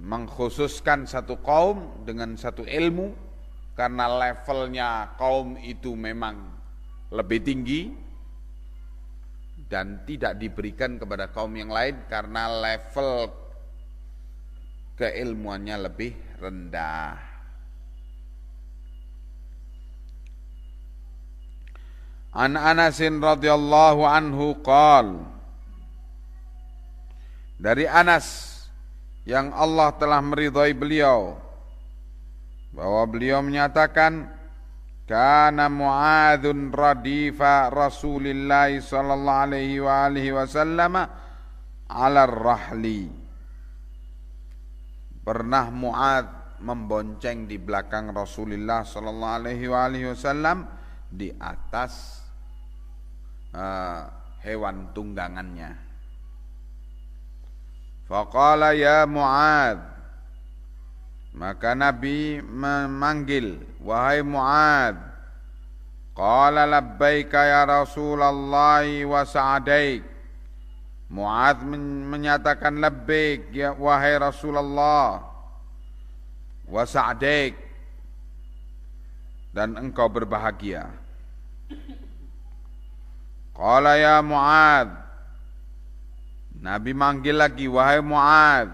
mengkhususkan satu kaum dengan satu ilmu karena levelnya kaum itu memang lebih tinggi dan tidak diberikan kepada kaum yang lain karena level keilmuannya lebih rendah. An Anasin radhiyallahu anhu qala, dari Anas yang Allah telah meridhai beliau, bahwa beliau menyatakan, kana Mu'adzun radifa Rasulillah sallallahu alaihi wa alihi wasallam ala rahli. Pernah Mu'adz membonceng di belakang Rasulullah sallallahu alaihi wa alihi wasallam di atas hewan tunggangannya. Faqala ya Mu'adz, maka Nabi memanggil, wahai Mu'adz. Qala labbaika ya Rasulullah wa sa'adaik. Mu'adz menyatakan labbaik ya wahai Rasulullah, wa sa'adaik, dan engkau berbahagia. Qala ya Mu'adz. Nabi manggil lagi, wahai Mu'adz.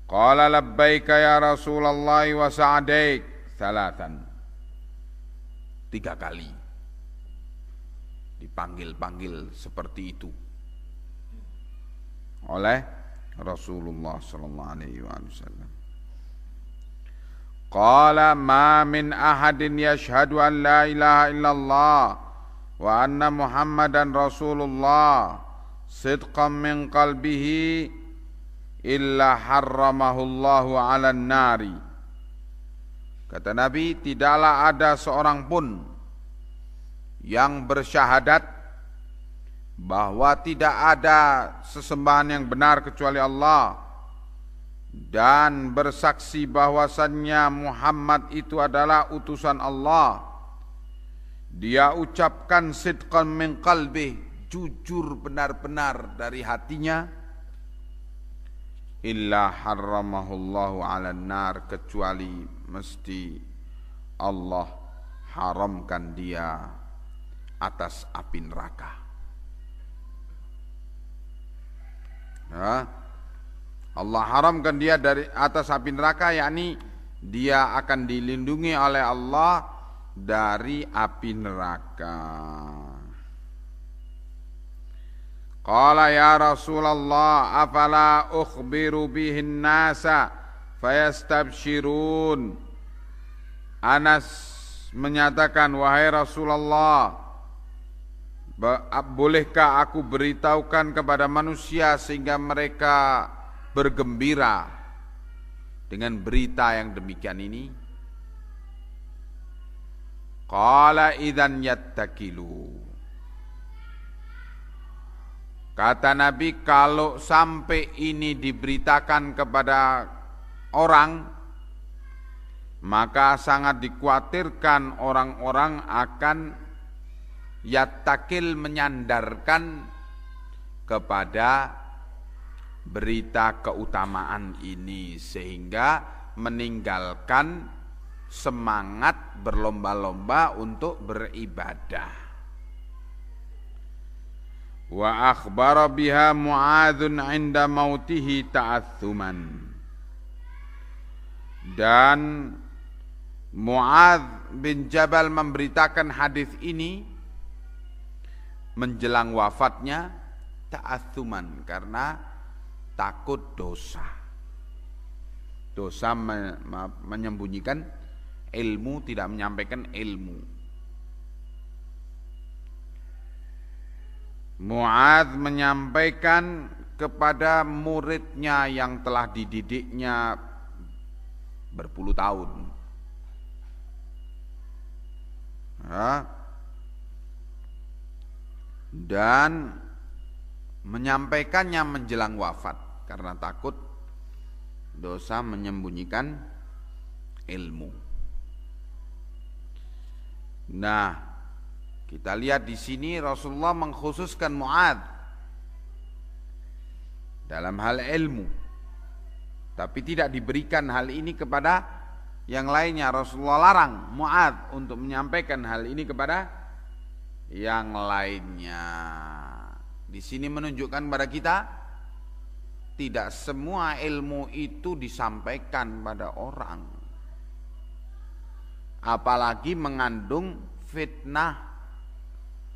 Qala labbaika ya Rasulullah wa sa'adaik salatan. 3 kali dipanggil-panggil seperti itu oleh Rasulullah sallallahu alaihi wasallam. Qala ma min ahadin yashhadu an la ilaha illallah wa anna Muhammadan Rasulullah sidqan min qalbihi illa harramahullahu 'alan nari. Kata Nabi, tidaklah ada seorang pun yang bersyahadat bahwa tidak ada sesembahan yang benar kecuali Allah, dan bersaksi bahwasannya Muhammad itu adalah utusan Allah. Dia ucapkan sidqan min qalbih, jujur benar-benar dari hatinya, illa harramahullahu 'alan nar, kecuali mesti Allah haramkan dia atas api neraka. Allah haramkan dia dari atas api neraka, yakni dia akan dilindungi oleh Allah dari api neraka. Qala ya Rasulullah afala ukhbiru bihin nasa fayastabshirun. Anas menyatakan, wahai Rasulullah, bolehkah aku beritahukan kepada manusia sehingga mereka bergembira dengan berita yang demikian ini? Qala idzan yattakilu. Kata Nabi, kalau sampai ini diberitakan kepada orang, maka sangat dikhawatirkan orang-orang akan yattakil, menyandarkan kepada berita keutamaan ini, sehingga meninggalkan semangat berlomba-lomba untuk beribadah. Wa akhbara biha Mu'adzun 'inda mautihi ta'atsuman. Dan Mu'adz bin Jabal memberitakan hadis ini menjelang wafatnya ta'atsuman, karena takut dosa. Dosa menyembunyikan ilmu, tidak menyampaikan ilmu. Mu'adz menyampaikan kepada muridnya yang telah dididiknya berpuluh tahun. Dan menyampaikannya menjelang wafat karena takut dosa menyembunyikan ilmu. Nah, kita lihat di sini Rasulullah mengkhususkan Mu'adz dalam hal ilmu, tapi tidak diberikan hal ini kepada yang lainnya. Rasulullah larang Mu'adz untuk menyampaikan hal ini kepada yang lainnya. Di sini menunjukkan kepada kita tidak semua ilmu itu disampaikan pada orang, apalagi mengandung fitnah.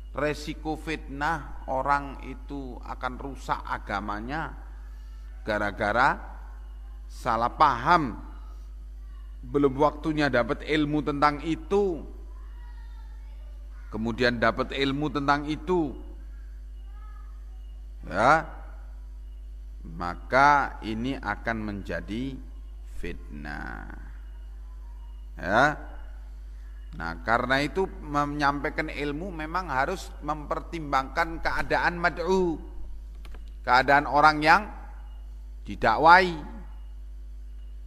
Resiko fitnah, orang itu akan rusak agamanya gara-gara salah paham, belum waktunya dapat ilmu tentang itu, kemudian dapat ilmu tentang itu, ya, maka ini akan menjadi fitnah, ya. Nah, karena itu menyampaikan ilmu memang harus mempertimbangkan keadaan mad'u, keadaan orang yang didakwai,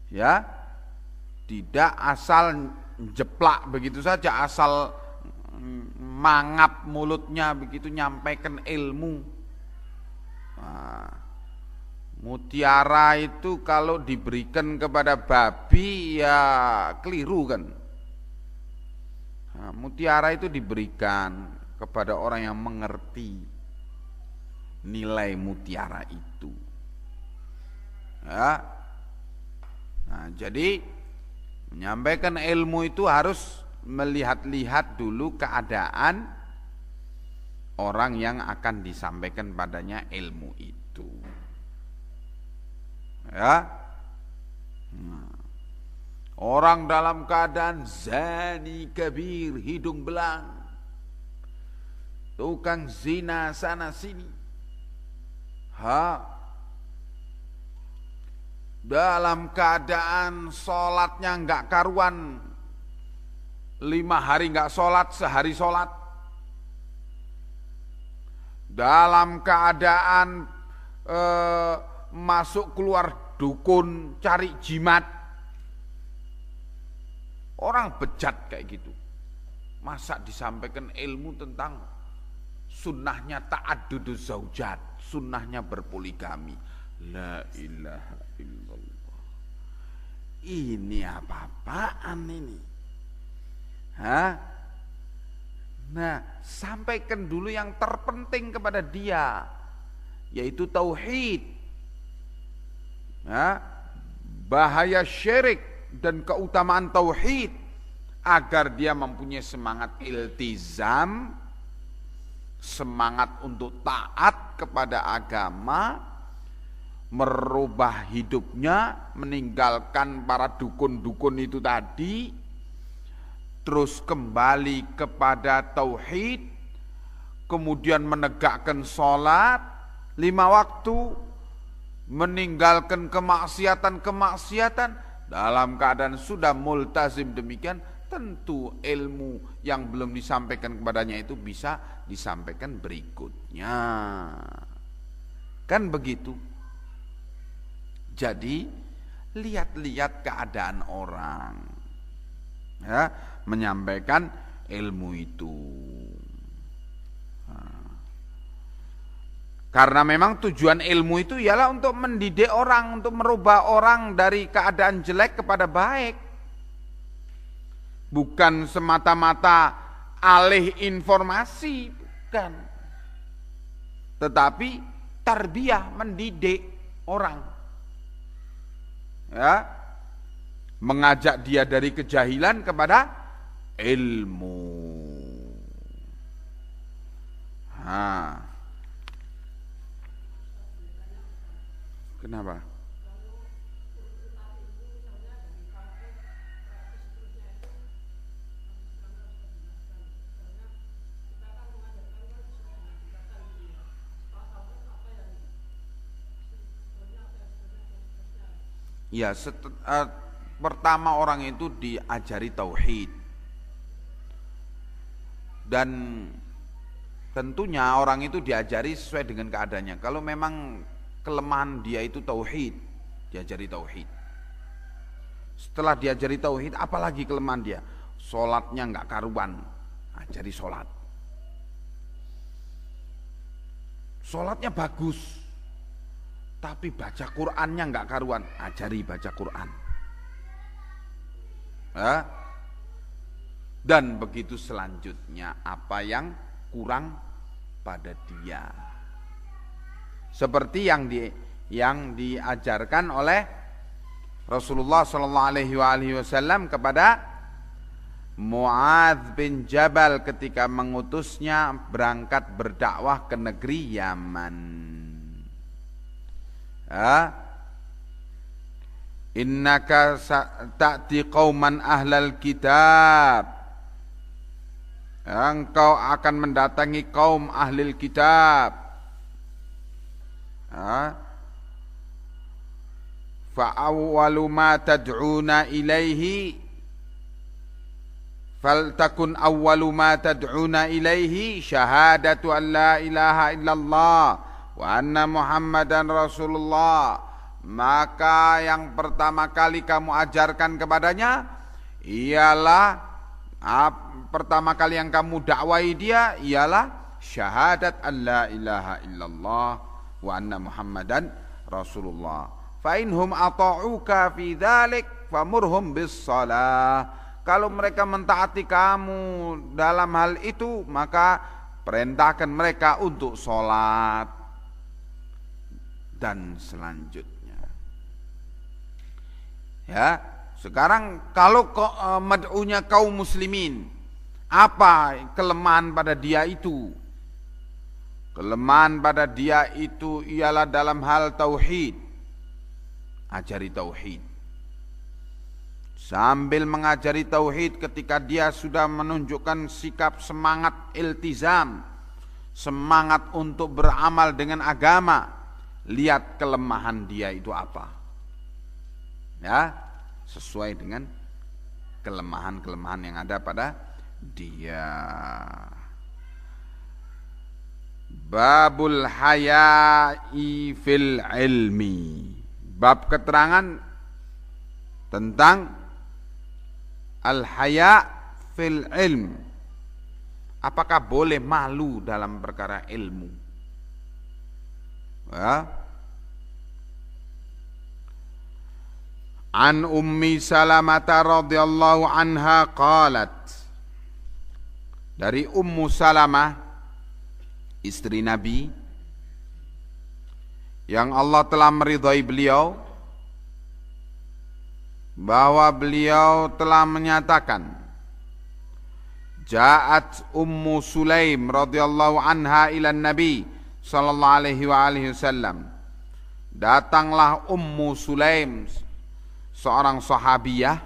ya, tidak asal jeplak begitu saja, asal mangap mulutnya begitu nyampaikan ilmu. Nah, mutiara itu kalau diberikan kepada babi ya keliru kan. Nah, mutiara itu diberikan kepada orang yang mengerti nilai mutiara itu, ya. Nah, jadi menyampaikan ilmu itu harus melihat-lihat dulu keadaan orang yang akan disampaikan padanya ilmu itu, ya. Nah, orang dalam keadaan zani kabir, hidung belang, tukang zina sana sini, dalam keadaan sholatnya enggak karuan, 5 hari enggak sholat, sehari sholat, dalam keadaan masuk keluar dukun cari jimat. Orang bejat kayak gitu, masa disampaikan ilmu tentang sunnahnya ta'adduduz zaujat, sunnahnya berpoligami. La ilaha illallah. Ini apa-apaan ini? Nah, sampaikan dulu yang terpenting kepada dia, yaitu tauhid, bahaya syirik dan keutamaan tauhid, agar dia mempunyai semangat iltizam, semangat untuk taat kepada agama, merubah hidupnya, meninggalkan para dukun-dukun itu tadi, terus kembali kepada tauhid, kemudian menegakkan sholat 5 waktu, meninggalkan kemaksiatan-kemaksiatan. Dalam keadaan sudah multazim demikian, tentu ilmu yang belum disampaikan kepadanya itu bisa disampaikan berikutnya. Kan begitu. Jadi lihat-lihat keadaan orang, ya, menyampaikan ilmu itu. Karena memang tujuan ilmu itu ialah untuk mendidik orang, untuk merubah orang dari keadaan jelek kepada baik. Bukan semata-mata alih informasi, bukan. Tetapi tarbiyah, mendidik orang. Ya. Mengajak dia dari kejahilan kepada ilmu. Kenapa? Ya, pertama orang itu diajari tauhid, dan tentunya orang itu diajari sesuai dengan keadaannya. Kalau memang kelemahan dia itu tauhid, diajari tauhid. Setelah diajari tauhid, apalagi kelemahan dia? Sholatnya enggak karuan, ajari sholat. Sholatnya bagus, tapi baca Qur'annya enggak karuan, ajari baca Qur'an. Dan begitu selanjutnya, apa yang kurang pada dia. Seperti yang diajarkan oleh Rasulullah sallallahu alaihi wasallam kepada Mu'adz bin Jabal ketika mengutusnya berangkat berdakwah ke negeri Yaman. Innaka ta'ti qauman ahlal kitab. Engkau akan mendatangi kaum ahlil kitab. Fa awwalu ma tad'una ilaihi faltakun awwalu ma tad'una ilaihi syahadatu an la ilaha illallah wa anna Muhammadan Rasulullah. Maka yang pertama kali kamu ajarkan kepadanya ialah pertama kali yang kamu dakwai dia ialah syahadat an la ilaha illallah wa anna Muhammadan Rasulullah. Fa inhum ata'uka fi dzalik famurhum bis shalah. Kalau mereka mentaati kamu dalam hal itu, maka perintahkan mereka untuk sholat dan selanjutnya. Ya, sekarang kalau mad'unya kaum muslimin, apa kelemahan pada dia itu? Kelemahan pada dia itu ialah dalam hal tauhid. Ajari tauhid. Sambil mengajari tauhid, ketika dia sudah menunjukkan sikap semangat iltizam, semangat untuk beramal dengan agama, lihat kelemahan dia itu apa. Ya, sesuai dengan kelemahan-kelemahan yang ada pada dia. Babul haya'i fil ilmi. Bab keterangan tentang al-haya fil ilm. Apakah boleh malu dalam perkara ilmu? Ya. An Ummi Salamah radhiyallahu anha qalat. Dari Ummu Salamah, istri Nabi yang Allah telah meridhai beliau, bahwa beliau telah menyatakan, Ja'at Ummu Sulaim radhiyallahu anha ila Nabi sallallahu alaihi wasallam. Datanglah Ummu Sulaim, seorang sahabiyah,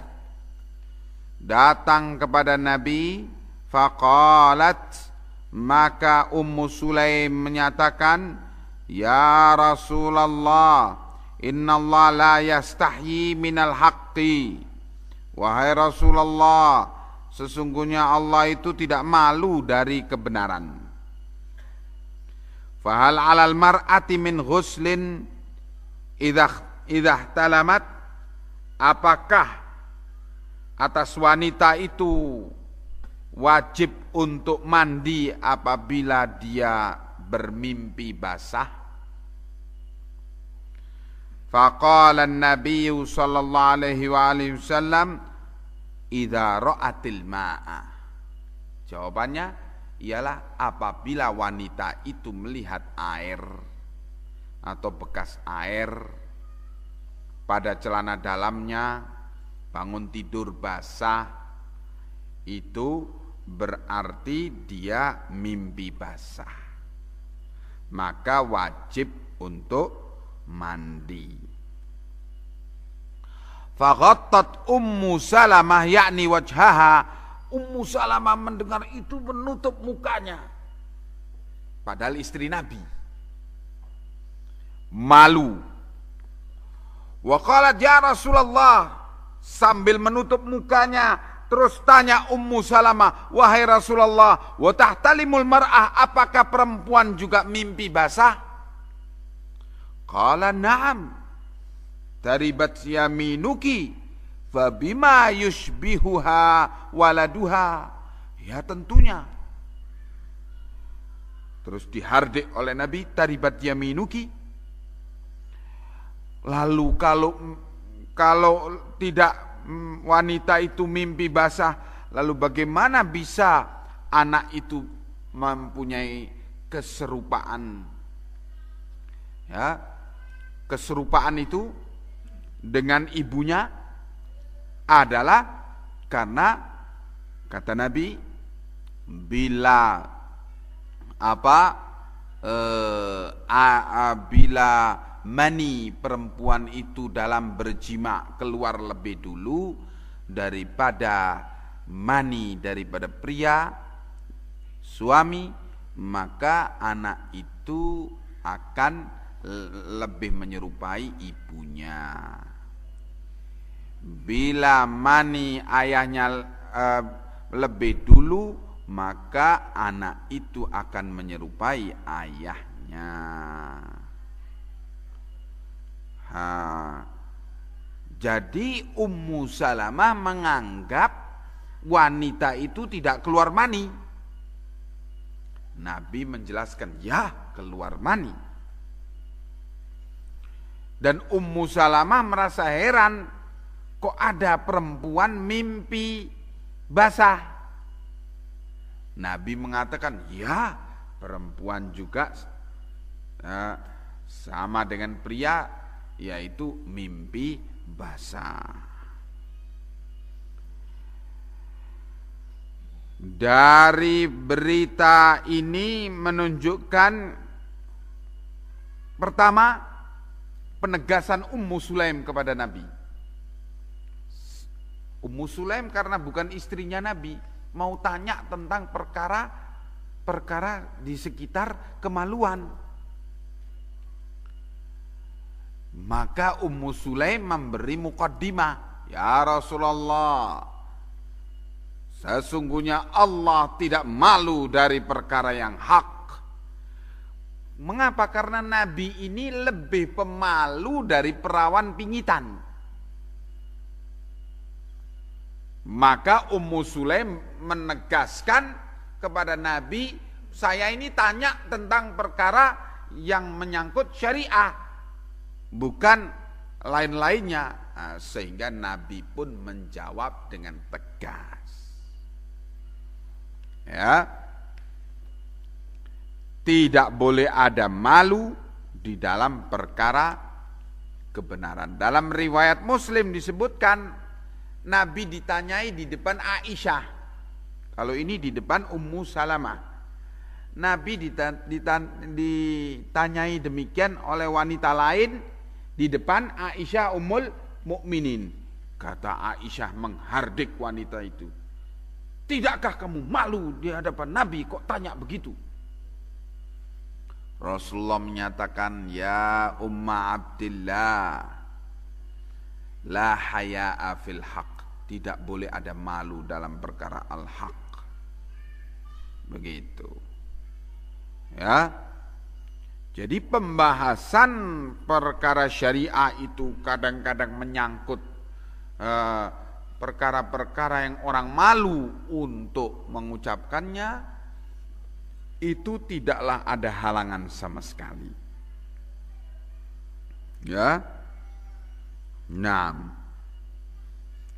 datang kepada Nabi. Faqalat, maka Ummu Sulaim menyatakan, Ya Rasulullah, Innallaha la yastahyi minal haqqi. Wahai Rasulullah, sesungguhnya Allah itu tidak malu dari kebenaran. Fahal 'alal mar'ati min ghuslin idza talamat. Apakah atas wanita itu wajib untuk mandi apabila dia bermimpi basah? Faqala an-nabiy sallallahu alaihi wasallam, idza ra'atil ma'a. Jawabannya ialah apabila wanita itu melihat air atau bekas air pada celana dalamnya, bangun tidur basah, itu berarti dia mimpi basah, maka wajib untuk mandi. Faghattat Ummu Salamah yakni wajhaha. Ummu Salamah mendengar itu menutup mukanya, padahal istri Nabi. Malu. Wa qalat ya Rasulullah, sambil menutup mukanya terus tanya Ummu Salamah, wahai Rasulullah, wa tahtalimul mar'ah, apakah perempuan juga mimpi basah? Qala na'am, taribat yaminuki fabima yushbihuha waladuha. Ya tentunya. Terus dihardik oleh Nabi, taribat yaminuki. Lalu kalau tidak wanita itu mimpi basah, lalu bagaimana bisa anak itu mempunyai keserupaan. Ya, keserupaan itu dengan ibunya adalah karena kata Nabi, bila bila mani perempuan itu dalam berjima keluar lebih dulu daripada mani daripada pria suami, maka anak itu akan lebih menyerupai ibunya. Bila mani ayahnya lebih dulu, maka anak itu akan menyerupai ayahnya. Jadi Ummu Salamah menganggap wanita itu tidak keluar mani. Nabi menjelaskan, ya keluar mani. Dan Ummu Salamah merasa heran, kok ada perempuan mimpi basah. Nabi mengatakan, ya perempuan juga sama dengan pria, yaitu mimpi basah. Dari berita ini menunjukkan, pertama, penegasan Ummu Sulaim kepada Nabi. Ummu Sulaim karena bukan istrinya Nabi, mau tanya tentang perkara di sekitar kemaluan. Maka Ummu Sulaim memberi muqaddimah, ya Rasulullah, sesungguhnya Allah tidak malu dari perkara yang hak. Mengapa? Karena Nabi ini lebih pemalu dari perawan pingitan. Maka Ummu Sulaim menegaskan kepada Nabi, saya ini tanya tentang perkara yang menyangkut syariah, bukan lain-lainnya. Sehingga Nabi pun menjawab dengan tegas. Ya, tidak boleh ada malu di dalam perkara kebenaran. Dalam riwayat Muslim disebutkan, Nabi ditanyai di depan Aisyah. Kalau ini di depan Ummu Salamah. Nabi ditanyai demikian oleh wanita lain di depan Aisyah Ummul Mukminin. Kata Aisyah menghardik wanita itu, tidakkah kamu malu di hadapan Nabi kok tanya begitu? Rasulullah menyatakan, ya Umma Abdillah, la haya'a fil haq, tidak boleh ada malu dalam perkara al-haq. Begitu. Ya. Jadi pembahasan perkara syariah itu kadang-kadang menyangkut perkara-perkara yang orang malu untuk mengucapkannya, itu tidaklah ada halangan sama sekali. Ya. Nah,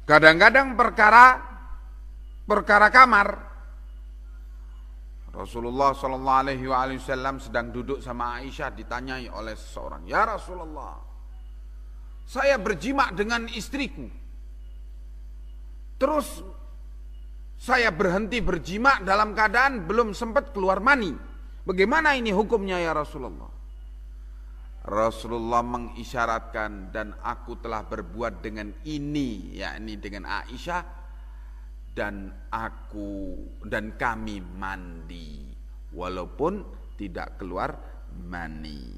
kadang-kadang perkara kamar, Rasulullah sallallahu alaihi wasallam sedang duduk sama Aisyah, ditanyai oleh seseorang, ya Rasulullah, saya berjima dengan istriku, terus saya berhenti berjima dalam keadaan belum sempat keluar mani. Bagaimana ini hukumnya ya Rasulullah? Rasulullah mengisyaratkan, dan aku telah berbuat dengan ini, yakni dengan Aisyah, dan kami mandi walaupun tidak keluar mani.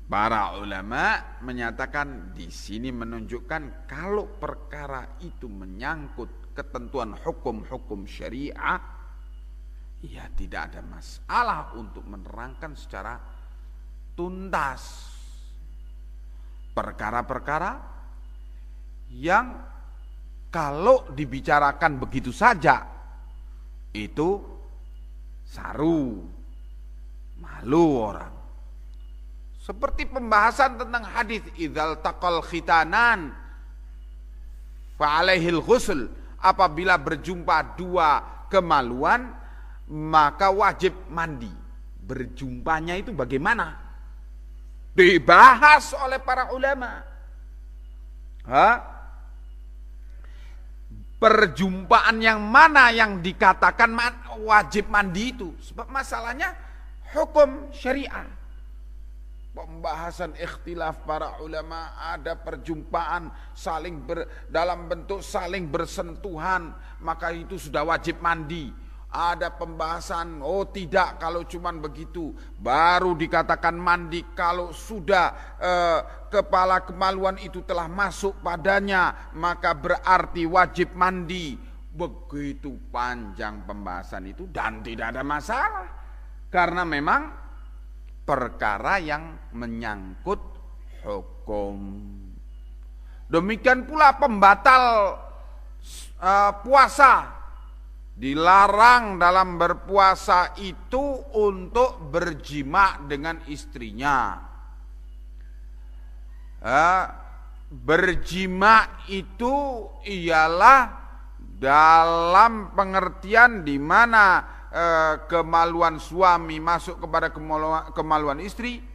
Para ulama menyatakan di sini menunjukkan kalau perkara itu menyangkut ketentuan hukum-hukum syariah, ya tidak ada masalah untuk menerangkan secara tuntas perkara-perkara yang kalau dibicarakan begitu saja itu saru, malu orang. Seperti pembahasan tentang hadis idzal taqal khitanan fa alaihil ghusl, apabila berjumpa dua kemaluan, maka wajib mandi. Berjumpanya itu bagaimana? Dibahas oleh para ulama. Perjumpaan yang mana yang dikatakan wajib mandi itu? Sebab masalahnya hukum syariah. Pembahasan ikhtilaf para ulama, ada perjumpaan dalam bentuk saling bersentuhan, maka itu sudah wajib mandi. Ada pembahasan, oh tidak, kalau cuman begitu baru dikatakan mandi, kalau sudah kepala kemaluan itu telah masuk padanya maka berarti wajib mandi. Begitu panjang pembahasan itu dan tidak ada masalah, karena memang perkara yang menyangkut hukum. Demikian pula pembatal puasa. Dilarang dalam berpuasa itu untuk berjima dengan istrinya. Berjima itu ialah dalam pengertian di mana kemaluan suami masuk kepada kemaluan istri.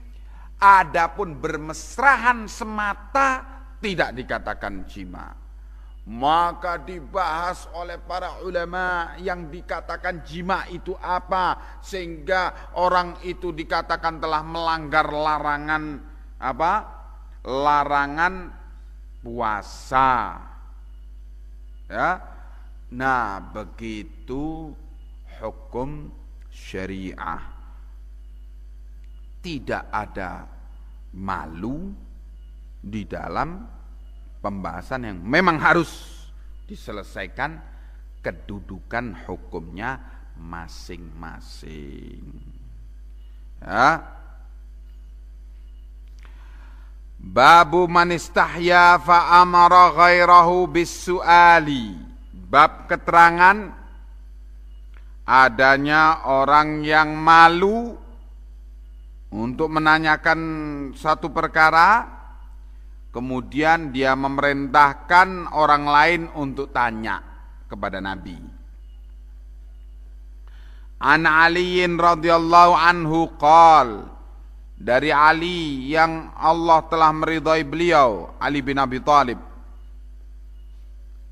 Adapun bermesrahan semata tidak dikatakan jima. Maka dibahas oleh para ulama yang dikatakan jima itu apa, sehingga orang itu dikatakan telah melanggar larangan apa? Larangan puasa. Ya. Nah, begitu hukum syariah. Tidak ada malu di dalam pembahasan yang memang harus diselesaikan kedudukan hukumnya masing-masing. Ya. Babu man istahya fa amara ghairahu bis-su'ali. Bab keterangan adanya orang yang malu untuk menanyakan satu perkara, kemudian dia memerintahkan orang lain untuk tanya kepada Nabi. An Aliin radhiyallahu anhu qol, dari Ali yang Allah telah meridhai beliau, Ali bin Abi Thalib,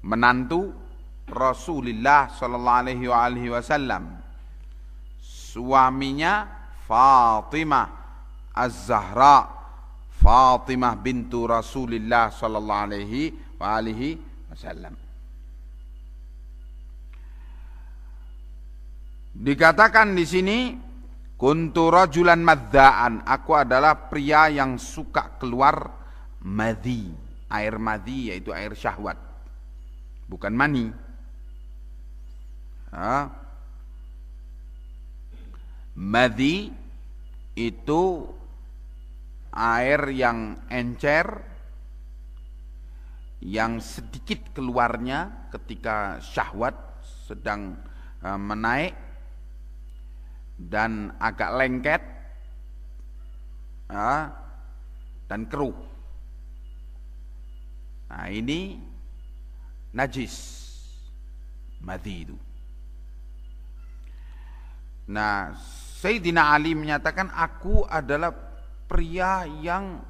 menantu Rasulullah sallallahu alaihi wasallam, suaminya Fatimah Az-Zahra, Fatimah bintu Rasulullah sallallahu alaihi wasallam. Dikatakan di sini, kuntu rajulan madzaan, aku adalah pria yang suka keluar madhi. Air madhi yaitu air syahwat, bukan mani. Madhi itu air yang encer, yang sedikit keluarnya ketika syahwat sedang menaik dan agak lengket dan keruh. Nah, ini najis madhi itu. Nah, Sayyidina Ali menyatakan, aku adalah pria yang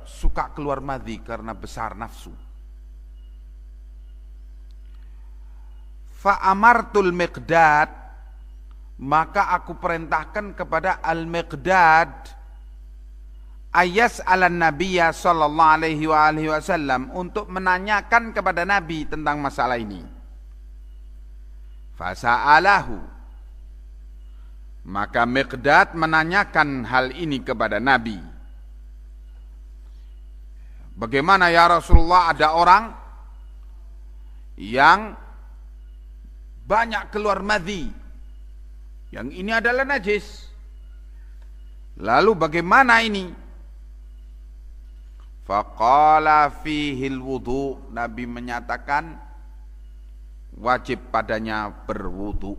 suka keluar madhi karena besar nafsu. Fa amartul Miqdad, maka aku perintahkan kepada Al-Miqdad ayas ala nabiyya sallallahu alaihi wasallam, untuk menanyakan kepada Nabi tentang masalah ini. Fasa'alahu, maka Miqdad menanyakan hal ini kepada Nabi. Bagaimana ya Rasulullah, ada orang yang banyak keluar madhi, yang ini adalah najis. Lalu bagaimana ini? Faqala fihil wudu, Nabi menyatakan wajib padanya berwudu,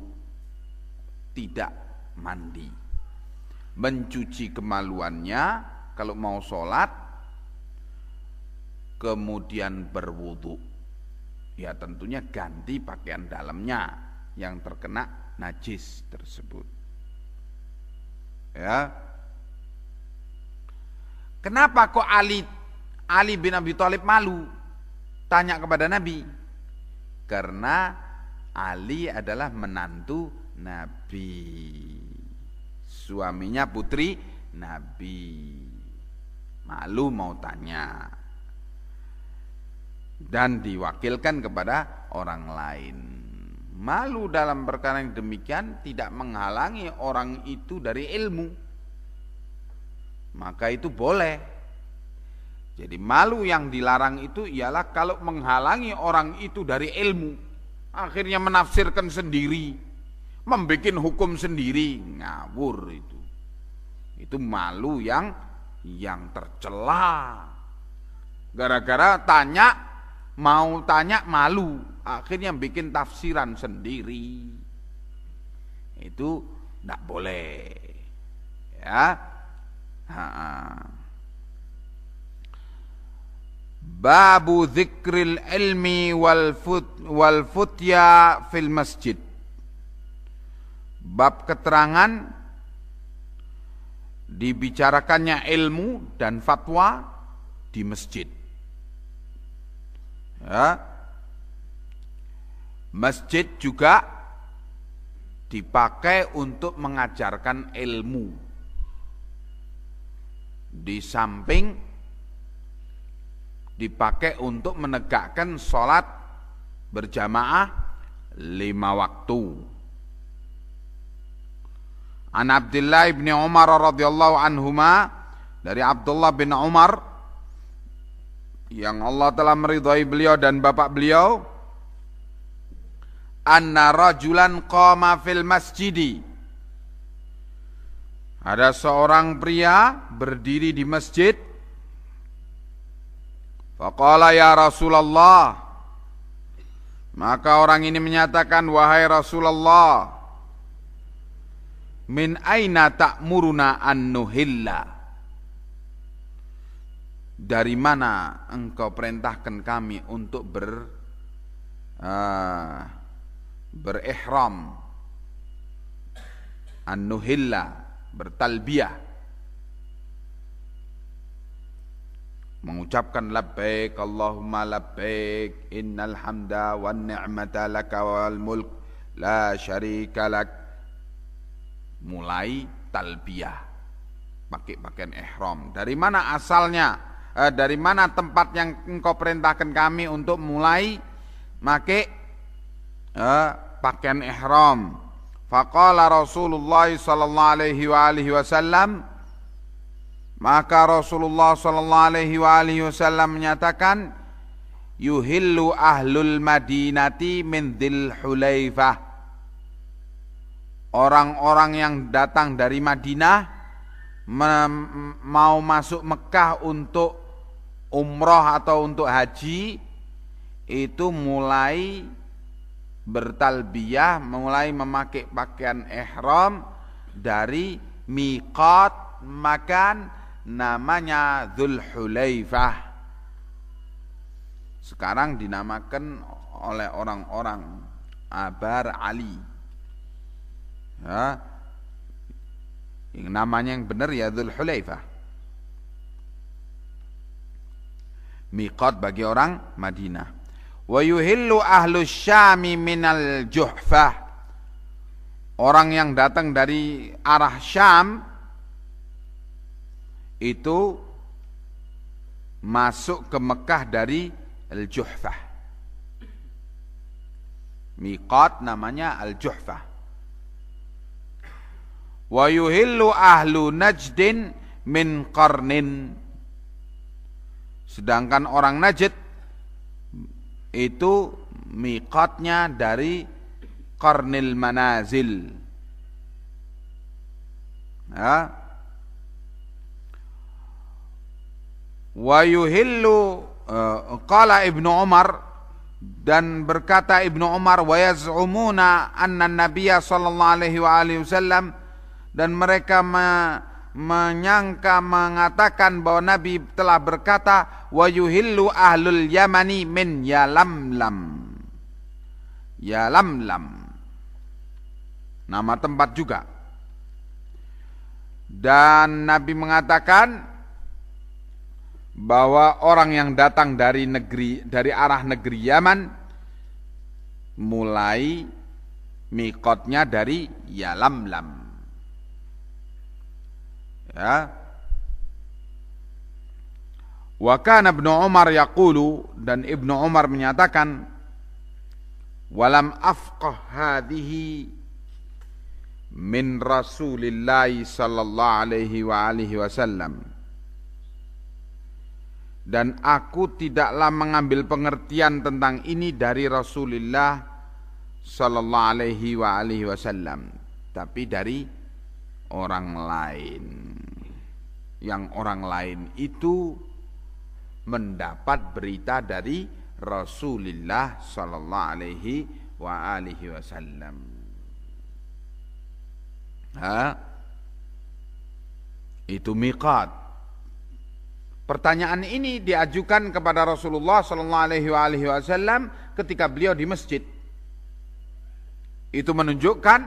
tidak mandi, mencuci kemaluannya kalau mau sholat, kemudian berwudu. ya tentunya ganti pakaian dalamnya yang terkena najis tersebut. Ya. Kenapa kok Ali bin Abi Thalib malu tanya kepada Nabi? Karena Ali adalah menantu Nabi, suaminya putri Nabi. Malu mau tanya dan diwakilkan kepada orang lain. Malu dalam perkara yang demikian tidak menghalangi orang itu dari ilmu, maka itu boleh. Jadi malu yang dilarang itu ialah kalau menghalangi orang itu dari ilmu, akhirnya menafsirkan sendiri, membuat hukum sendiri, ngawur itu. Itu malu yang tercela. Gara-gara mau tanya malu, akhirnya bikin tafsiran sendiri. Itu tidak boleh. Ya. Babu dzikril ilmi wal futya fil masjid. Bab keterangan dibicarakannya ilmu dan fatwa di masjid. Ya. Masjid juga dipakai untuk mengajarkan ilmu. Di samping dipakai untuk menegakkan sholat berjamaah 5 waktu. An Abdullah bin Umar radhiyallahu anhuma, dari Abdullah bin Umar yang Allah telah meridhai beliau dan bapak beliau, anna rajulan qama fil masjidi, ada seorang pria berdiri di masjid. Faqala ya Rasulullah, maka orang ini menyatakan, wahai Rasulullah, min aina ta'muruna an nuhilla, dari mana engkau perintahkan kami untuk berihram, an nuhilla, bertalbiyah, mengucapkan labbaik Allahumma labbaik innal hamda wan ni'mata laka wal mulk la syarika lak. Mulai talbiyah pakai pakaian ihram. Dari mana asalnya? Dari mana tempat yang engkau perintahkan kami untuk mulai pakai pakaian ihram? Faqala Rasulullah sallallahu alaihi wasallam, maka Rasulullah sallallahu alaihi wasallam menyatakan, yuhillu ahlul madinati min dzil hulaifah, orang-orang yang datang dari Madinah mau masuk Mekah untuk umroh atau untuk haji, itu mulai bertalbiyah, mulai memakai pakaian ihram dari miqat makan namanya Dzul Hulaifah. Sekarang dinamakan oleh orang-orang Abar Ali. Ya. Yang namanya yang benar ya Dzul Hulaifah. Miqat bagi orang Madinah. Wa yuhillu ahlus Syami minal Juhfah, orang yang datang dari arah Syam itu masuk ke Mekah dari Al-Juhfah. Miqat namanya Al-Juhfah. Wa yuhillu ahlu Najdin min Qarnin, sedangkan orang Najd itu miqatnya dari Qarnil Manazil. Ya. Wa yuhillu qala Ibnu Umar, dan berkata Ibnu Umar, wa yaz'umuna anna Nabiyya sallallahu alaihi wasallam, dan mereka menyangka, mengatakan bahwa Nabi telah berkata, wa yuhillu ahlul Yamani min Yalamlam, Yalamlam, nama tempat juga. Dan Nabi mengatakan bahwa orang yang datang dari arah negeri Yaman mulai miqatnya dari Yalamlam. Ya. Wa kana Ibnu Umar yaqulu, dan Ibnu Umar menyatakan, walam afqah hadhihi min Rasulillah sallallahu alaihi wa alihi wasallam, dan aku tidaklah mengambil pengertian tentang ini dari Rasulullah sallallahu alaihi wa alihi wasallam, tapi dari orang lain, yang orang lain itu mendapat berita dari Rasulullah sallallahu alaihi wa alihi wasallam. Itu miqat. Pertanyaan ini diajukan kepada Rasulullah sallallahu alaihi wa alihi wasallam ketika beliau di masjid. Itu menunjukkan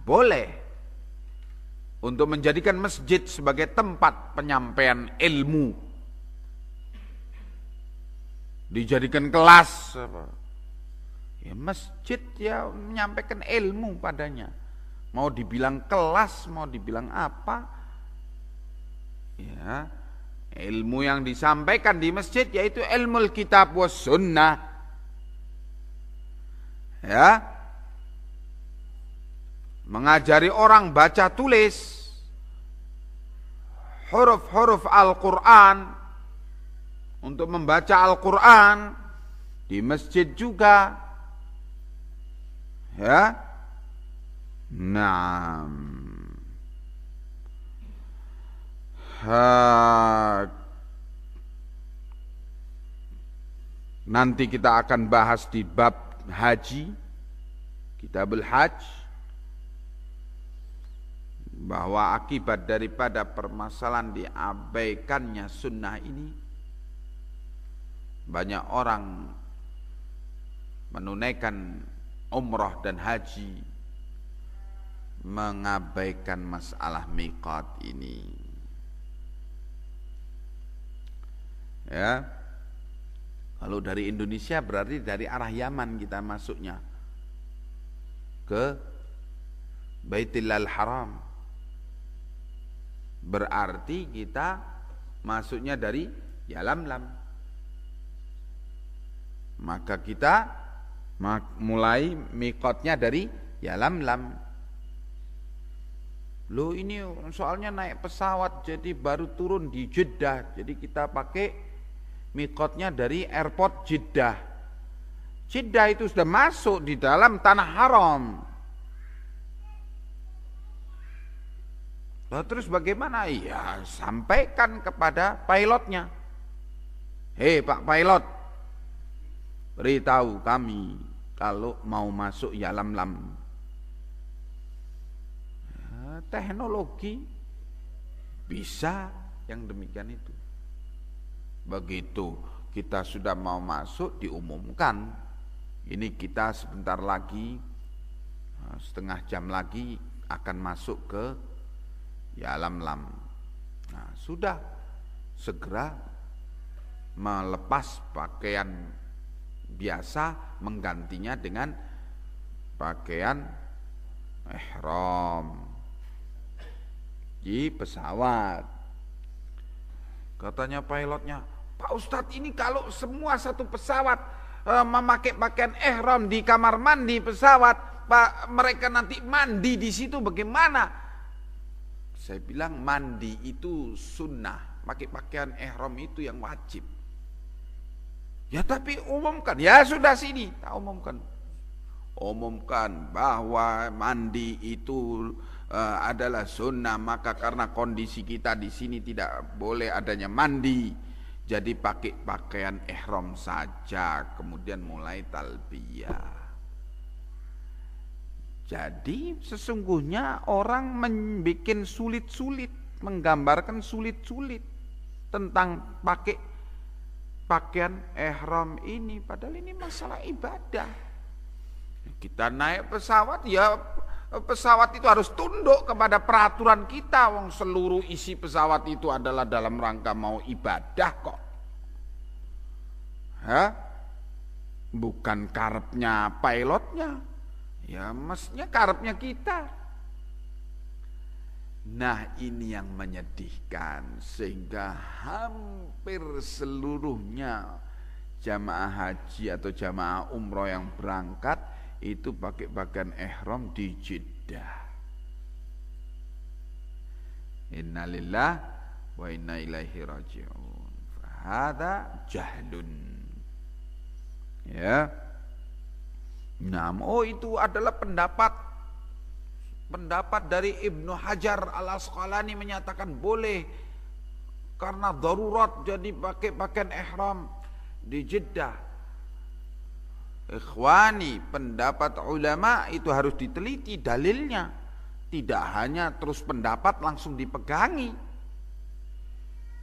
boleh untuk menjadikan masjid sebagai tempat penyampaian ilmu, dijadikan kelas. Ya masjid ya menyampaikan ilmu padanya. Mau dibilang kelas, mau dibilang apa, ya ilmu yang disampaikan di masjid yaitu ilmu kitab was sunnah. Ya, mengajari orang baca tulis huruf-huruf Al-Quran, untuk membaca Al-Quran di masjid juga. Ya, naam. Nanti kita akan bahas di bab haji, Kitabul Hajj, bahwa akibat daripada permasalahan diabaikannya sunnah ini, banyak orang menunaikan umrah dan haji mengabaikan masalah miqat ini. Ya, kalau dari Indonesia berarti dari arah Yaman kita masuknya ke Baitullah Haram, berarti kita masuknya dari Yalamlam. Maka kita mulai miqatnya dari Yalamlam. Loh ini soalnya naik pesawat jadi baru turun di Jeddah, jadi kita pakai miqatnya dari airport Jeddah. Jeddah itu sudah masuk di dalam tanah haram. Lalu terus bagaimana? Ya sampaikan kepada pilotnya, hei Pak Pilot, beritahu kami kalau mau masuk Yalamlam. Ya, teknologi bisa yang demikian itu. Begitu kita sudah mau masuk diumumkan, ini kita sebentar lagi, setengah jam lagi akan masuk ke Yalamlam. Nah, sudah segera melepas pakaian biasa, menggantinya dengan pakaian ihram di pesawat. Katanya pilotnya, Pak Ustadz ini kalau semua satu pesawat memakai pakaian ihram di kamar mandi pesawat, Pak, mereka nanti mandi di situ bagaimana? Saya bilang mandi itu sunnah, pakai pakaian ihram itu yang wajib. Ya tapi umumkan, ya sudah sini, tak umumkan. Umumkan bahwa mandi itu adalah sunnah, maka karena kondisi kita di sini tidak boleh adanya mandi, jadi pakai pakaian ihram saja, kemudian mulai talbiyah. Jadi sesungguhnya orang membuat sulit-sulit, menggambarkan sulit-sulit tentang pakai pakaian ihram ini, padahal ini masalah ibadah. Kita naik pesawat, ya pesawat itu harus tunduk kepada peraturan kita. Wong seluruh isi pesawat itu adalah dalam rangka mau ibadah kok. Bukan karepnya pilotnya, ya mestinya karepnya kita. Nah, ini yang menyedihkan, sehingga hampir seluruhnya jamaah haji atau jamaah umroh yang berangkat itu pakai pakaian ihram di Jeddah. Innalillah wa inna ilaihi raji'un. Hada jahlun. Ya. Nah, itu adalah pendapat dari Ibnu Hajar Al-Asqalani, menyatakan boleh karena darurat jadi pakai pakaian ihram di Jeddah. Ikhwani, pendapat ulama itu harus diteliti dalilnya. Tidak hanya terus pendapat langsung dipegangi.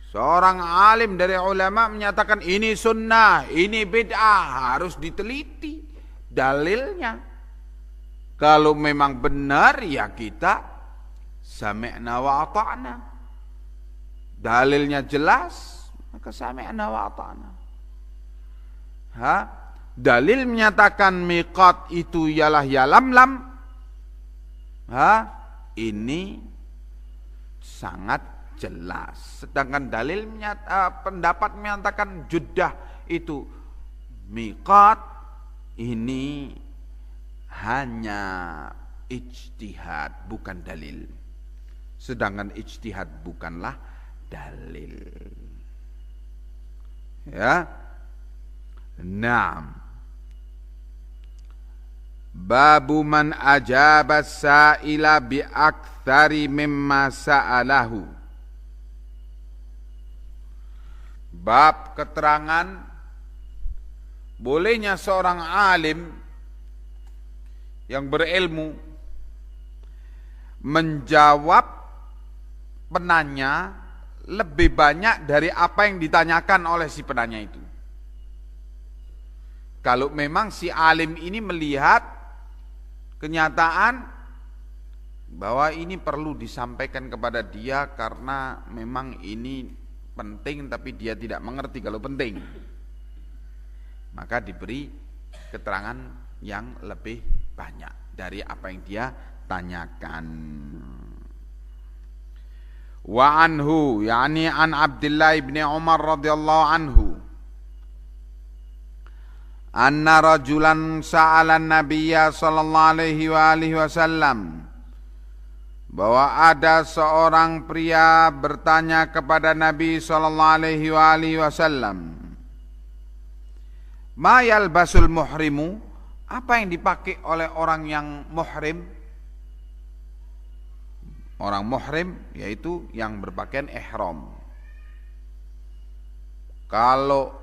Seorang alim dari ulama menyatakan ini sunnah, ini bid'ah, harus diteliti dalilnya. Kalau memang benar, ya kita sami'na wa ata'na. Dalilnya jelas, maka sami'na wa ata'na. Dalil menyatakan miqat itu ialah ya lam-lam. Ini sangat jelas. Sedangkan dalil pendapat menyatakan Jeddah itu miqat, ini hanya ijtihad, bukan dalil. Sedangkan ijtihad bukanlah dalil. Ya. Naam. Babu man ajaba sa'ila bi aktsari mimma sa'alahu. Bab keterangan bolehnya seorang alim yang berilmu menjawab penanya lebih banyak dari apa yang ditanyakan oleh si penanya itu. Kalau memang si alim ini melihat kenyataan bahwa ini perlu disampaikan kepada dia karena memang ini penting, tapi dia tidak mengerti kalau penting, maka diberi keterangan yang lebih banyak dari apa yang dia tanyakan. Wa anhu, yakni an Abdullah bin Umar radhiyallahu anhu, anna rajulan sa'ala an-nabiyya sallallahu alaihi wa alihi wasallam, bahwa ada seorang pria bertanya kepada Nabi sallallahu alaihi wa alihi wasallam, ma yalbasul muhrimu, apa yang dipakai oleh orang yang muhrim? Orang muhrim yaitu yang berpakaian ihram. Kalau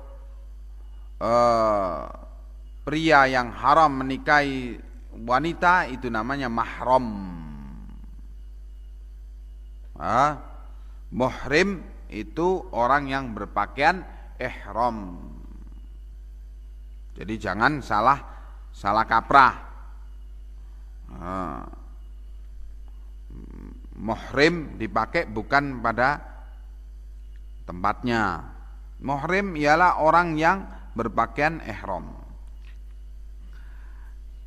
pria yang haram menikahi wanita itu namanya mahram. Muhrim itu orang yang berpakaian ihram. Jadi jangan salah kaprah. Muhrim dipakai bukan pada tempatnya. Muhrim ialah orang yang berpakaian ihram.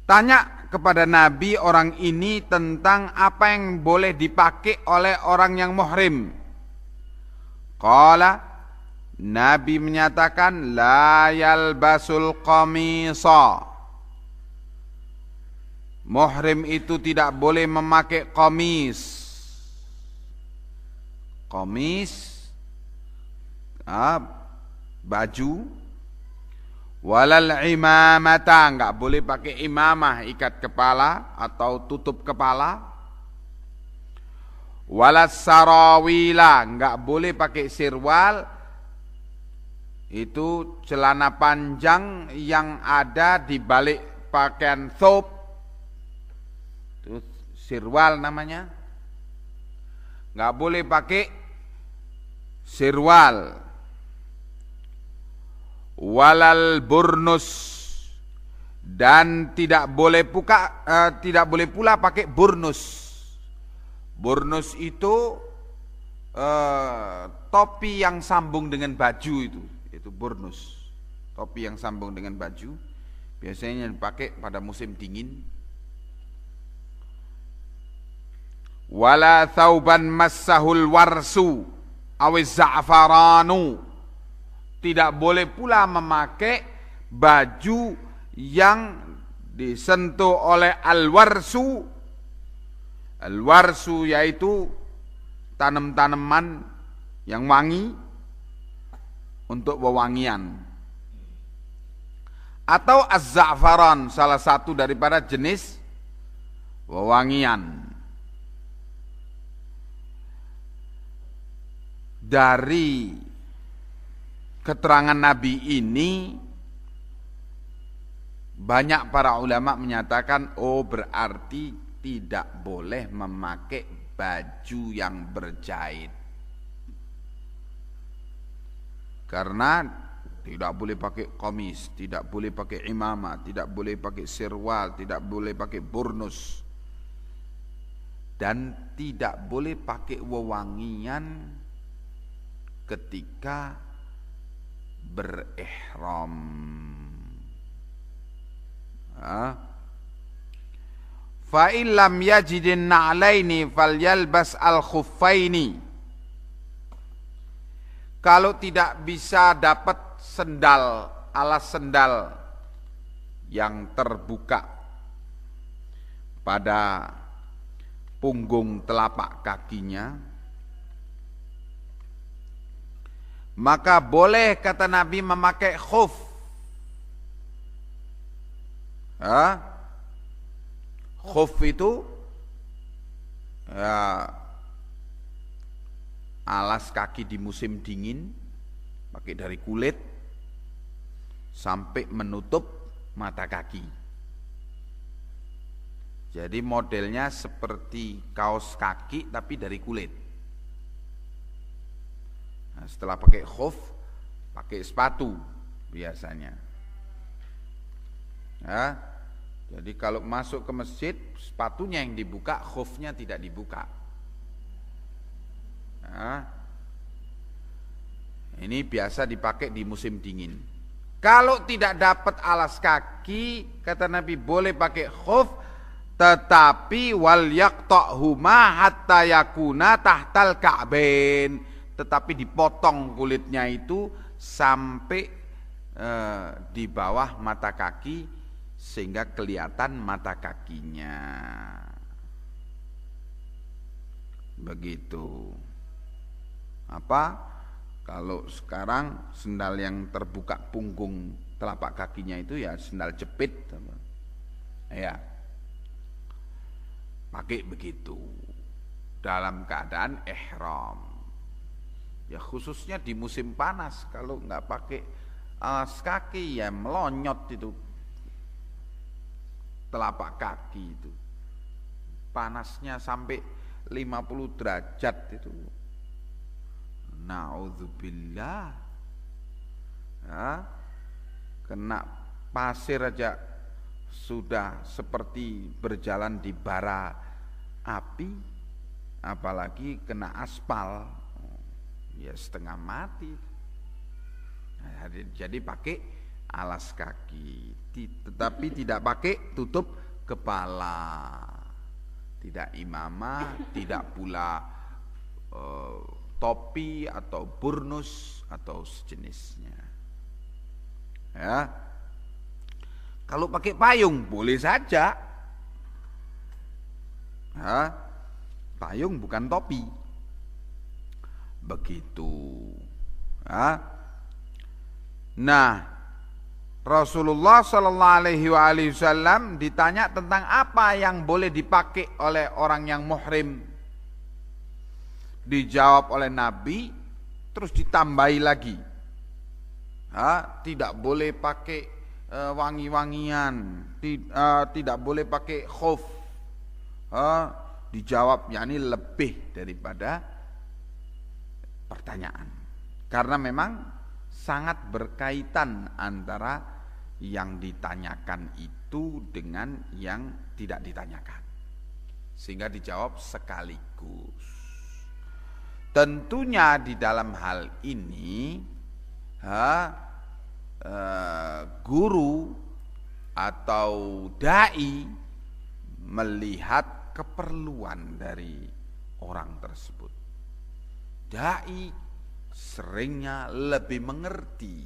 Tanya kepada Nabi orang ini tentang apa yang boleh dipakai oleh orang yang muhrim. Qala, Nabi menyatakan la yalbasul qamisa. Muhrim itu tidak boleh memakai qamis. Qamis, baju. Walal imamata, enggak boleh pakai imamah, ikat kepala atau tutup kepala. Walas sarawila, enggak boleh pakai sirwal. Itu celana panjang yang ada di balik pakaian thawb. Itu sirwal namanya. Enggak boleh pakai sirwal. Walal burnus, Dan tidak boleh pula pakai burnus. Burnus itu topi yang sambung dengan baju itu burnus. Topi yang sambung dengan baju biasanya dipakai pada musim dingin. Wala thauban massahul warsu awiz za'faranu. Tidak boleh pula memakai baju yang disentuh oleh al-warsu. Al-warsu yaitu tanaman yang wangi untuk wewangian, atau az-za'faran, salah satu daripada jenis wewangian. Dari keterangan Nabi ini banyak para ulama menyatakan berarti tidak boleh memakai baju yang berjahit, karena tidak boleh pakai komis, tidak boleh pakai imamah, tidak boleh pakai sirwal, tidak boleh pakai burnus, dan tidak boleh pakai wewangian ketika berihram. Fa illam yajidin na'laini falyalbas al-khuffaini. Kalau tidak bisa dapat sendal, alas sendal yang terbuka pada punggung telapak kakinya, maka boleh, kata Nabi, memakai khuf. Khuf itu alas kaki di musim dingin, pakai dari kulit sampai menutup mata kaki. Jadi modelnya seperti kaos kaki tapi dari kulit. Nah, setelah pakai khuf, pakai sepatu biasanya. Jadi kalau masuk ke masjid, sepatunya yang dibuka, khufnya tidak dibuka. Ini biasa dipakai di musim dingin. Kalau tidak dapat alas kaki, kata Nabi, boleh pakai khuf, tetapi wal yaqta'huma hatta yakuna tahtal ka'bain. Tetapi dipotong kulitnya itu sampai di bawah mata kaki, sehingga kelihatan mata kakinya. Begitu. Kalau sekarang sendal yang terbuka punggung telapak kakinya itu ya sendal jepit, ya, pakai begitu dalam keadaan ihram. Ya khususnya di musim panas, kalau nggak pakai alas kaki ya melonyot itu telapak kaki itu, panasnya sampai 50 derajat itu. Na'udzubillah. Kena pasir aja sudah seperti berjalan di bara api, apalagi kena aspal, ya setengah mati. Jadi pakai alas kaki, tetapi tidak pakai tutup kepala, tidak imamah, tidak pula topi atau burnus atau sejenisnya. Ya, kalau pakai payung boleh saja. Payung bukan topi. Begitu. Nah, Rasulullah Sallallahu Alaihi Wasallam ditanya tentang apa yang boleh dipakai oleh orang yang muhrim. Dijawab oleh Nabi, terus ditambahi lagi. Tidak boleh pakai wangi-wangian, tidak boleh pakai khuf. Dijawab, yakni lebih daripada pertanyaan. Karena memang sangat berkaitan antara yang ditanyakan itu dengan yang tidak ditanyakan, sehingga dijawab sekaligus. Tentunya di dalam hal ini guru atau dai melihat keperluan dari orang tersebut. Dai seringnya lebih mengerti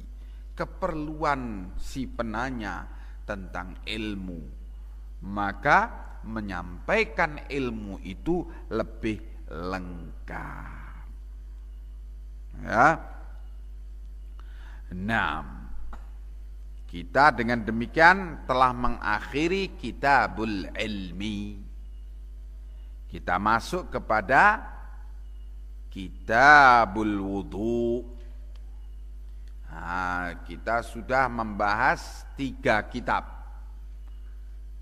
keperluan si penanya tentang ilmu, maka menyampaikan ilmu itu lebih lengkap. Ya. Nah, kita dengan demikian telah mengakhiri kitabul ilmi. Kita masuk kepada kitabul wudu. Nah, kita sudah membahas 3 kitab.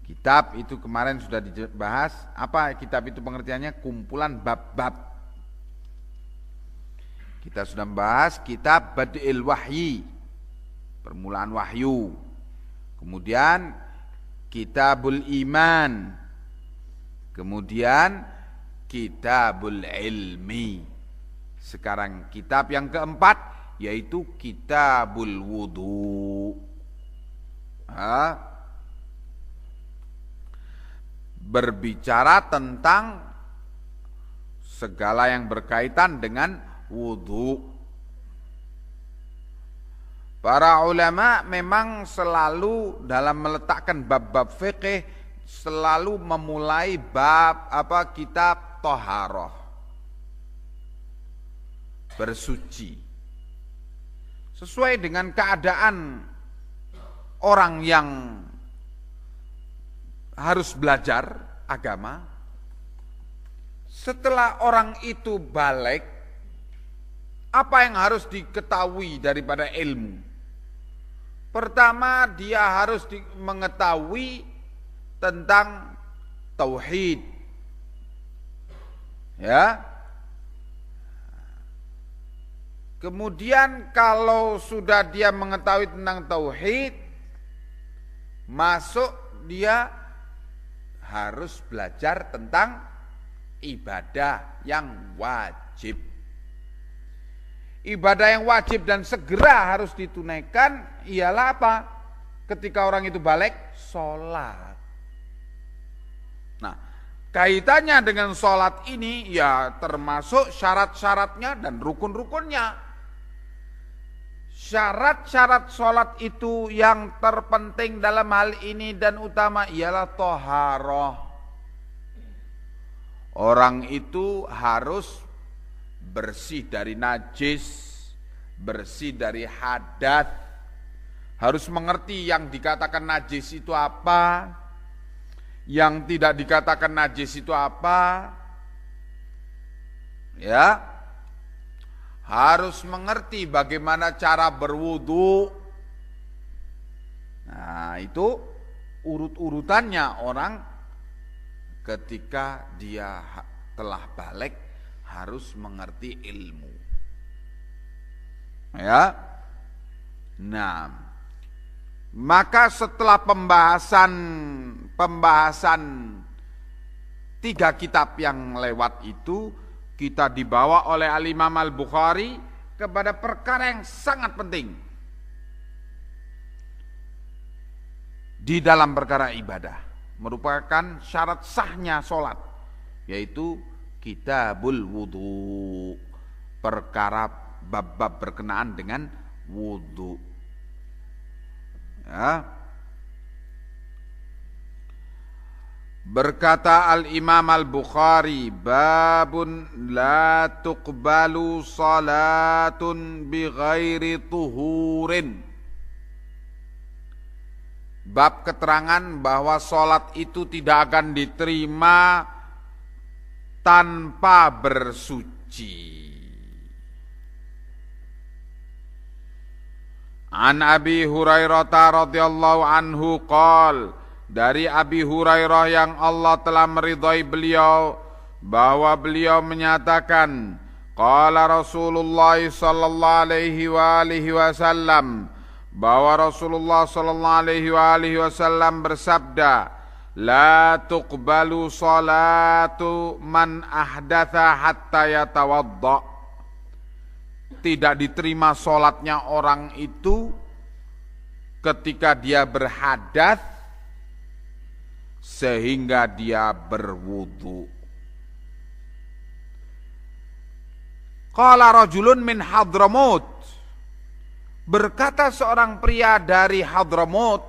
Kitab itu kemarin sudah dibahas. Apa kitab itu pengertiannya? Kumpulan bab-bab. Kita sudah membahas kitab Bad'il Wahyi, permulaan wahyu. Kemudian kitabul iman. Kemudian kitabul ilmi. Sekarang kitab yang keempat, yaitu kitabul wudu. Berbicara tentang segala yang berkaitan dengan wudu. Para ulama memang selalu dalam meletakkan bab-bab fikih selalu memulai bab kitab thaharah, bersuci, sesuai dengan keadaan orang yang harus belajar agama. Setelah orang itu balik, apa yang harus diketahui daripada ilmu? Pertama, dia harus mengetahui tentang tauhid. Ya. Kemudian kalau sudah dia mengetahui tentang tauhid, masuk dia harus belajar tentang ibadah yang wajib. Ibadah yang wajib dan segera harus ditunaikan ialah apa? Ketika orang itu balik, sholat. Nah, kaitannya dengan sholat ini ya termasuk syarat-syaratnya dan rukun-rukunnya. Syarat-syarat sholat itu yang terpenting dalam hal ini dan utama ialah thaharah. Orang itu harus bersih dari najis, bersih dari hadat, harus mengerti yang dikatakan najis itu apa, yang tidak dikatakan najis itu apa, ya, harus mengerti bagaimana cara berwudu. Nah, itu urut-urutannya orang ketika dia telah balik harus mengerti ilmu. Ya. Nah, maka setelah pembahasan 3 kitab yang lewat itu, kita dibawa oleh Al-Imam Al-Bukhari kepada perkara yang sangat penting di dalam perkara ibadah, merupakan syarat sahnya sholat, yaitu kitabul wudu, perkara bab-bab berkenaan dengan wudu. Ya. Berkata Al-Imam Al-Bukhari, babun la tuqbalu salatun bighairi tuhurin. Bab keterangan bahwa salat itu tidak akan diterima tanpa bersuci. An Abi Hurairah radhiyallahu anhu qala, dari Abi Hurairah yang Allah telah meridhai beliau, bahwa beliau menyatakan, qala Rasulullah sallallahu alaihi wasallam, bahwa Rasulullah sallallahu alaihi wasallam bersabda, la tuqbalu salatu man ahdatha hatta yatawadda. Tidak diterima salatnya orang itu ketika dia berhadas sehingga dia berwudu. Qala rajulun min Hadramut. Berkata seorang pria dari Hadramut.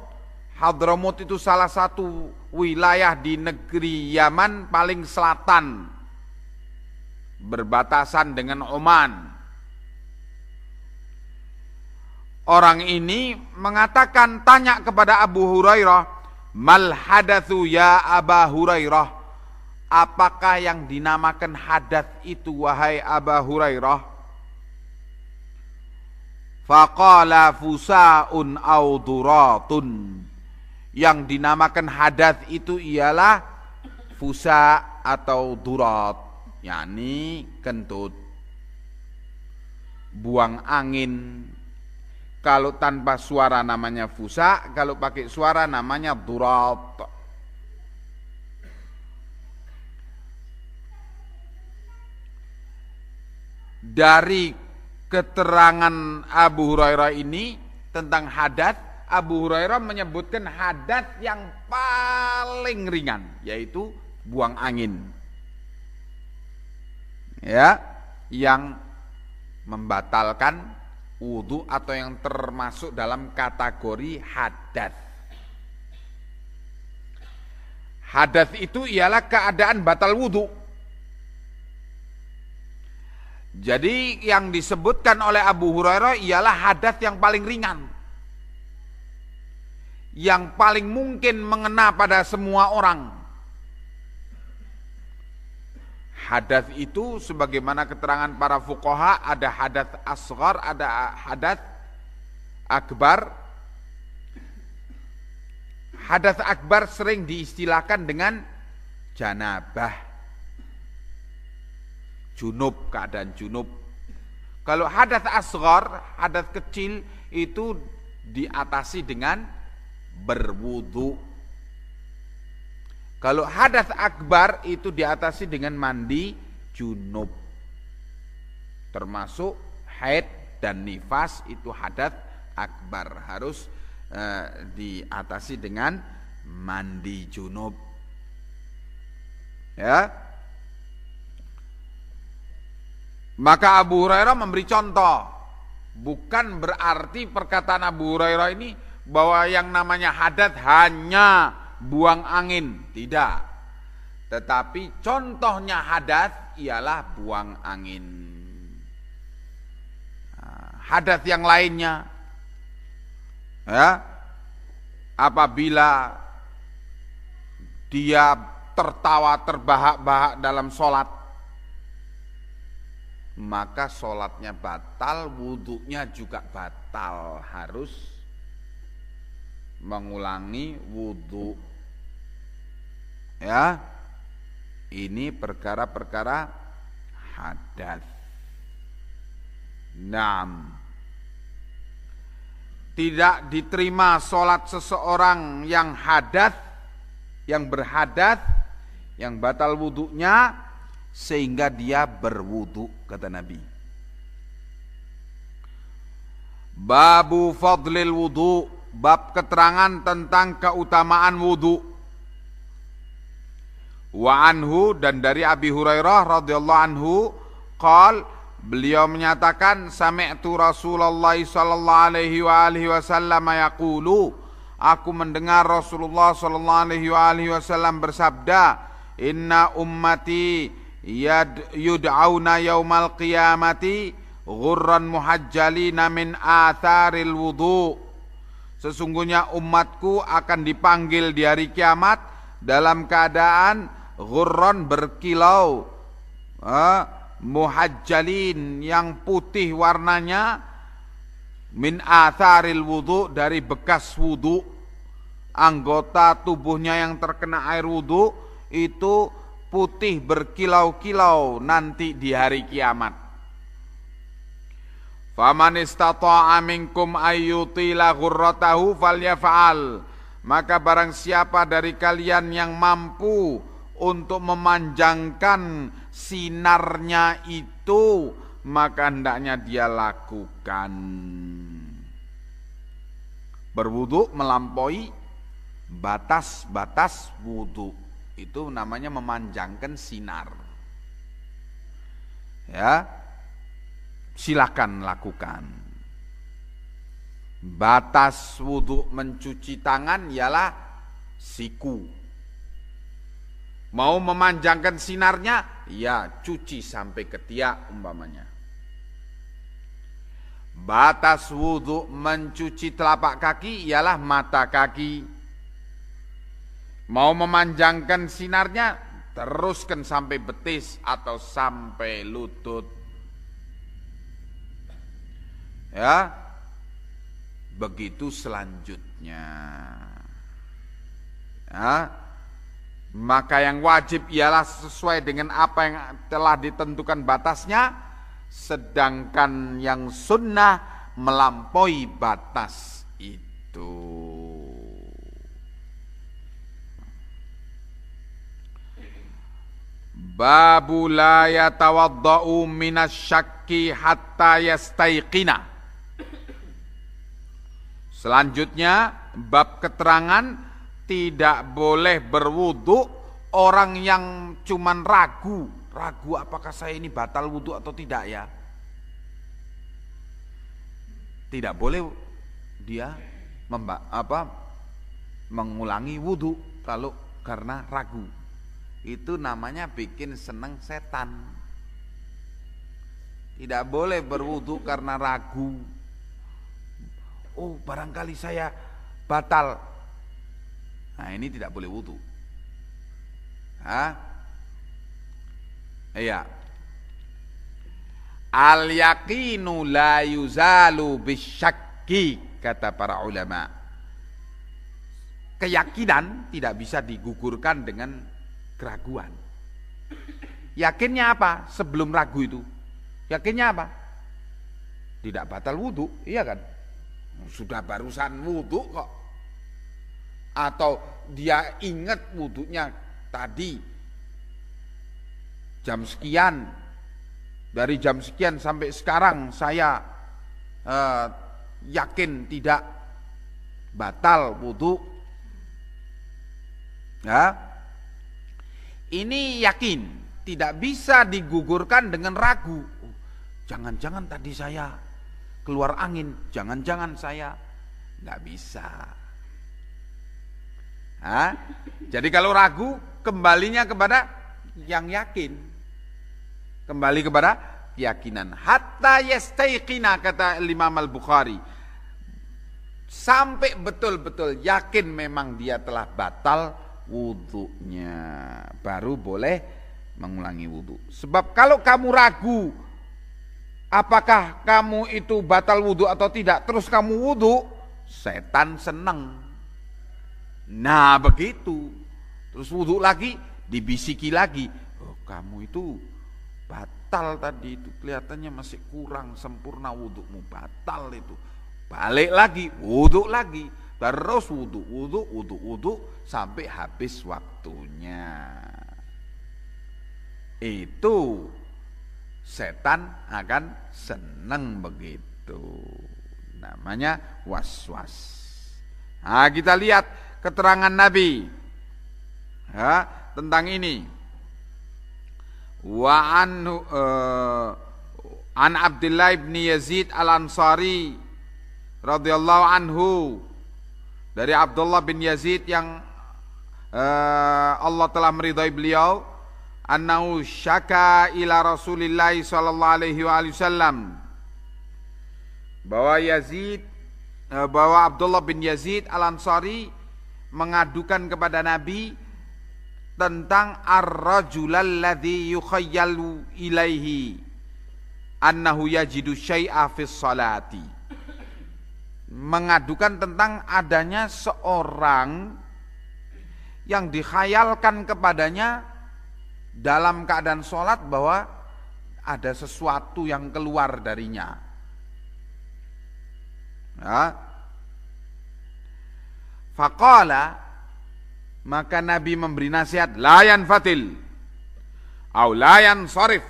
Hadramut itu salah satu wilayah di negeri Yaman paling selatan, berbatasan dengan Oman. Orang ini mengatakan, tanya kepada Abu Hurairah, mal hadatsu ya Aba Hurairah? Apakah yang dinamakan hadas itu wahai Abu Hurairah? Faqala fusaun au duratun. Yang dinamakan hadas itu ialah fusa atau durat, yakni kentut, buang angin. Kalau tanpa suara namanya fusa, kalau pakai suara namanya durat. Dari keterangan Abu Hurairah ini tentang hadas, Abu Hurairah menyebutkan hadas yang paling ringan, yaitu buang angin. Ya, yang membatalkan wudu atau yang termasuk dalam kategori hadas. Hadas itu ialah keadaan batal wudu. Jadi yang disebutkan oleh Abu Hurairah ialah hadas yang paling ringan, yang paling mungkin mengena pada semua orang. Hadas itu sebagaimana keterangan para fuqaha, ada hadas asghar, ada hadas akbar. Hadas akbar sering diistilahkan dengan janabah, junub, keadaan junub. Kalau hadas asghar, hadas kecil, itu diatasi dengan berwudu. Kalau hadas akbar itu diatasi dengan mandi junub. Termasuk haid dan nifas itu hadas akbar, harus diatasi dengan mandi junub. Ya. Maka Abu Hurairah memberi contoh. Bukan berarti perkataan Abu Hurairah ini bahwa yang namanya hadas hanya buang angin, tidak. Tetapi contohnya hadas ialah buang angin. Hadas yang lainnya, ya, apabila dia tertawa terbahak-bahak dalam sholat, maka sholatnya batal, wudunya juga batal, harus mengulangi wudu. Ya, ini perkara-perkara hadas. Tidak diterima sholat seseorang yang hadas, yang berhadas, yang batal wudunya sehingga dia berwudu, kata Nabi. Babu fadlil wudu, bab keterangan tentang keutamaan wudu. Wa anhu, dan dari Abi Hurairah radhiyallahu anhu, qal, beliau menyatakan, sami'tu Rasulullah sallallahu alaihi wasallam yaqulu, aku mendengar Rasulullah sallallahu alaihi wasallam bersabda, inna ummati yud'auna yaumal qiyamati ghurran muhajjalina min atharil wudu. Sesungguhnya umatku akan dipanggil di hari kiamat dalam keadaan ghurran, berkilau, muhajjalin, yang putih warnanya, min atharil wudu, dari bekas wudu. Anggota tubuhnya yang terkena air wudu itu putih berkilau-kilau nanti di hari kiamat. Faman istata'a minkum ayyutila ghurratahu falyaf'al. Maka barang siapa dari kalian yang mampu untuk memanjangkan sinarnya itu, maka hendaknya dia lakukan. Berwudu melampaui batas-batas wudu, itu namanya memanjangkan sinar. Ya, silakan lakukan. Batas wudu mencuci tangan ialah siku. Mau memanjangkan sinarnya, ya cuci sampai ketiak umpamanya. Batas wudu mencuci telapak kaki ialah mata kaki. Mau memanjangkan sinarnya, teruskan sampai betis atau sampai lutut. Ya, begitu selanjutnya. Ya, maka yang wajib ialah sesuai dengan apa yang telah ditentukan batasnya, sedangkan yang sunnah melampaui batas itu. Babu la yatawadda'u minasyakki hatta yastaiqina. Selanjutnya bab keterangan tidak boleh berwudu orang yang cuman ragu apakah saya ini batal wudu atau tidak ya. Tidak boleh dia mengulangi wudu kalau karena ragu. Itu namanya bikin seneng setan. Tidak boleh berwudu karena ragu. Oh, barangkali saya batal. Nah, ini tidak boleh wudu. Iya. Al yaqinu la yuzalu bisyakki, kata para ulama. Keyakinan tidak bisa digugurkan dengan keraguan. Yakinnya apa? Sebelum ragu itu. Yakinnya apa? Tidak batal wudu, iya kan? Sudah barusan wudu kok. Atau dia ingat wudunya tadi jam sekian, dari jam sekian sampai sekarang saya yakin tidak batal wudu. Ya, ini yakin, tidak bisa digugurkan dengan ragu. Jangan-jangan tadi saya keluar angin, jangan-jangan saya, nggak bisa. Jadi kalau ragu, kembalinya kepada yang yakin. Kembali kepada keyakinan. Hatta yastaiqina, kata Imam Al-Bukhari. Sampai betul-betul yakin memang dia telah batal wudunya, baru boleh mengulangi wudu. Sebab kalau kamu ragu apakah kamu itu batal wudu atau tidak, terus kamu wudu, setan seneng. Nah begitu, terus wudu lagi, dibisiki lagi, oh kamu itu batal tadi itu, kelihatannya masih kurang sempurna wudumu, batal itu. Balik lagi, wudu lagi, terus wudu sampai habis waktunya. Itu setan akan senang begitu. Namanya was-was. Nah, kita lihat keterangan Nabi ya, tentang ini. Wa an Abdullah bin Yazid Al-Ansari radhiyallahu anhu, dari Abdullah bin Yazid yang Allah telah meridai beliau, annahu syaka ila Rasulillah sallallahu alaihi wasallam, bahwa Abdullah bin Yazid Al-Ansari mengadukan kepada Nabi tentang ar-rajulal ladzi yukhayyalu ilaihi annahu yajidu syai'a fis salati. Mengadukan tentang adanya seorang yang dikhayalkan kepadanya dalam keadaan sholat bahwa ada sesuatu yang keluar darinya. Ya. Faqala, maka Nabi memberi nasihat, la yanfatil au la yansarif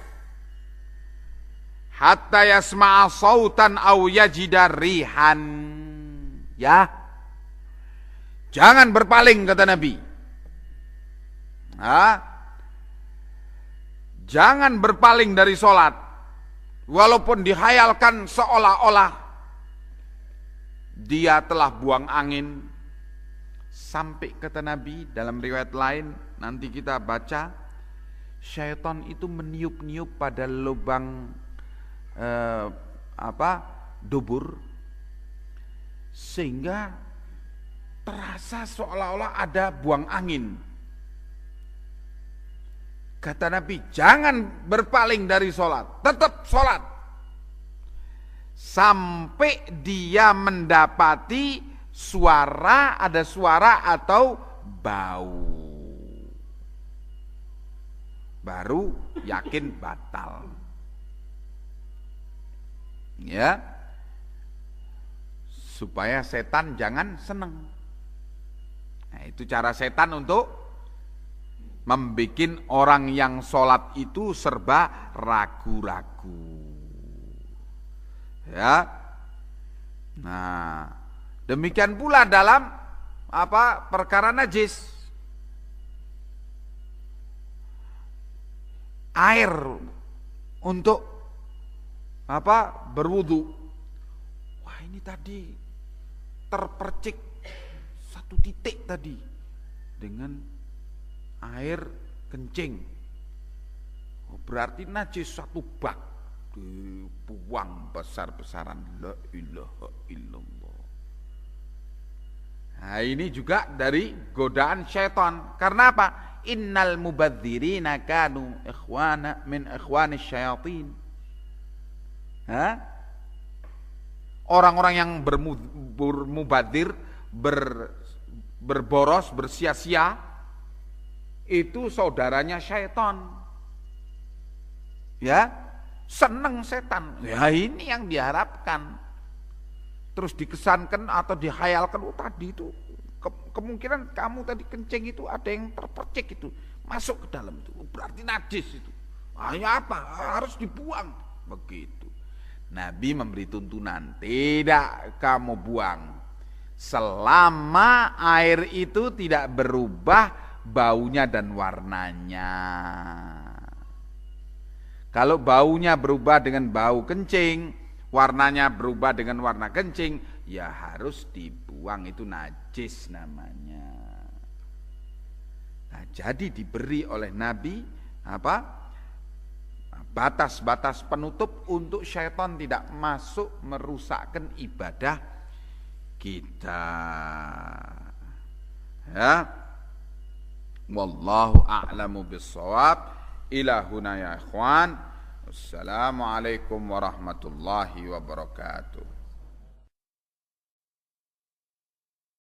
hatta yasma'a sautan au yajida rihan. Ya, jangan berpaling, kata Nabi. Jangan berpaling dari sholat, walaupun dihayalkan seolah-olah dia telah buang angin. Sampai kata Nabi dalam riwayat lain, nanti kita baca, syaitan itu meniup-niup pada lubang dubur, sehingga terasa seolah-olah ada buang angin. Kata Nabi, jangan berpaling dari sholat, tetap sholat sampai dia mendapati suara, ada suara atau bau, baru yakin batal. Ya, supaya setan jangan seneng. Nah, itu cara setan untuk membikin orang yang sholat itu serba ragu-ragu. Ya, nah demikian pula dalam perkara najis, air untuk berwudu. Wah, ini tadi terpercik satu titik tadi dengan air kencing. Oh, berarti najis satu bak dibuang besar-besaran. La ilaha illallah. Nah, ini juga dari godaan syaitan. Karena apa? Innal mubadzirina kanu ikhwana min ikhwanis syayatin. Orang-orang yang bermubadzir, berboros, bersia-sia, itu saudaranya syaitan. Ya, seneng setan. Ya, ini yang diharapkan. Terus dikesankan atau dihayalkan, tadi itu kemungkinan kamu tadi kencing itu ada yang terpercik itu masuk ke dalam itu, berarti najis itu. Ya apa? Harus dibuang. Begitu. Nabi memberi tuntunan, tidak kamu buang selama air itu tidak berubah baunya dan warnanya. Kalau baunya berubah dengan bau kencing, warnanya berubah dengan warna kencing, ya harus dibuang, itu najis namanya. Nah, jadi diberi oleh Nabi batas-batas penutup untuk syaitan tidak masuk merusakkan ibadah kita. Ya. Wallahu a'lamu bis-shawab. Ila huna ya ikhwan. Assalamualaikum warahmatullahi wabarakatuh.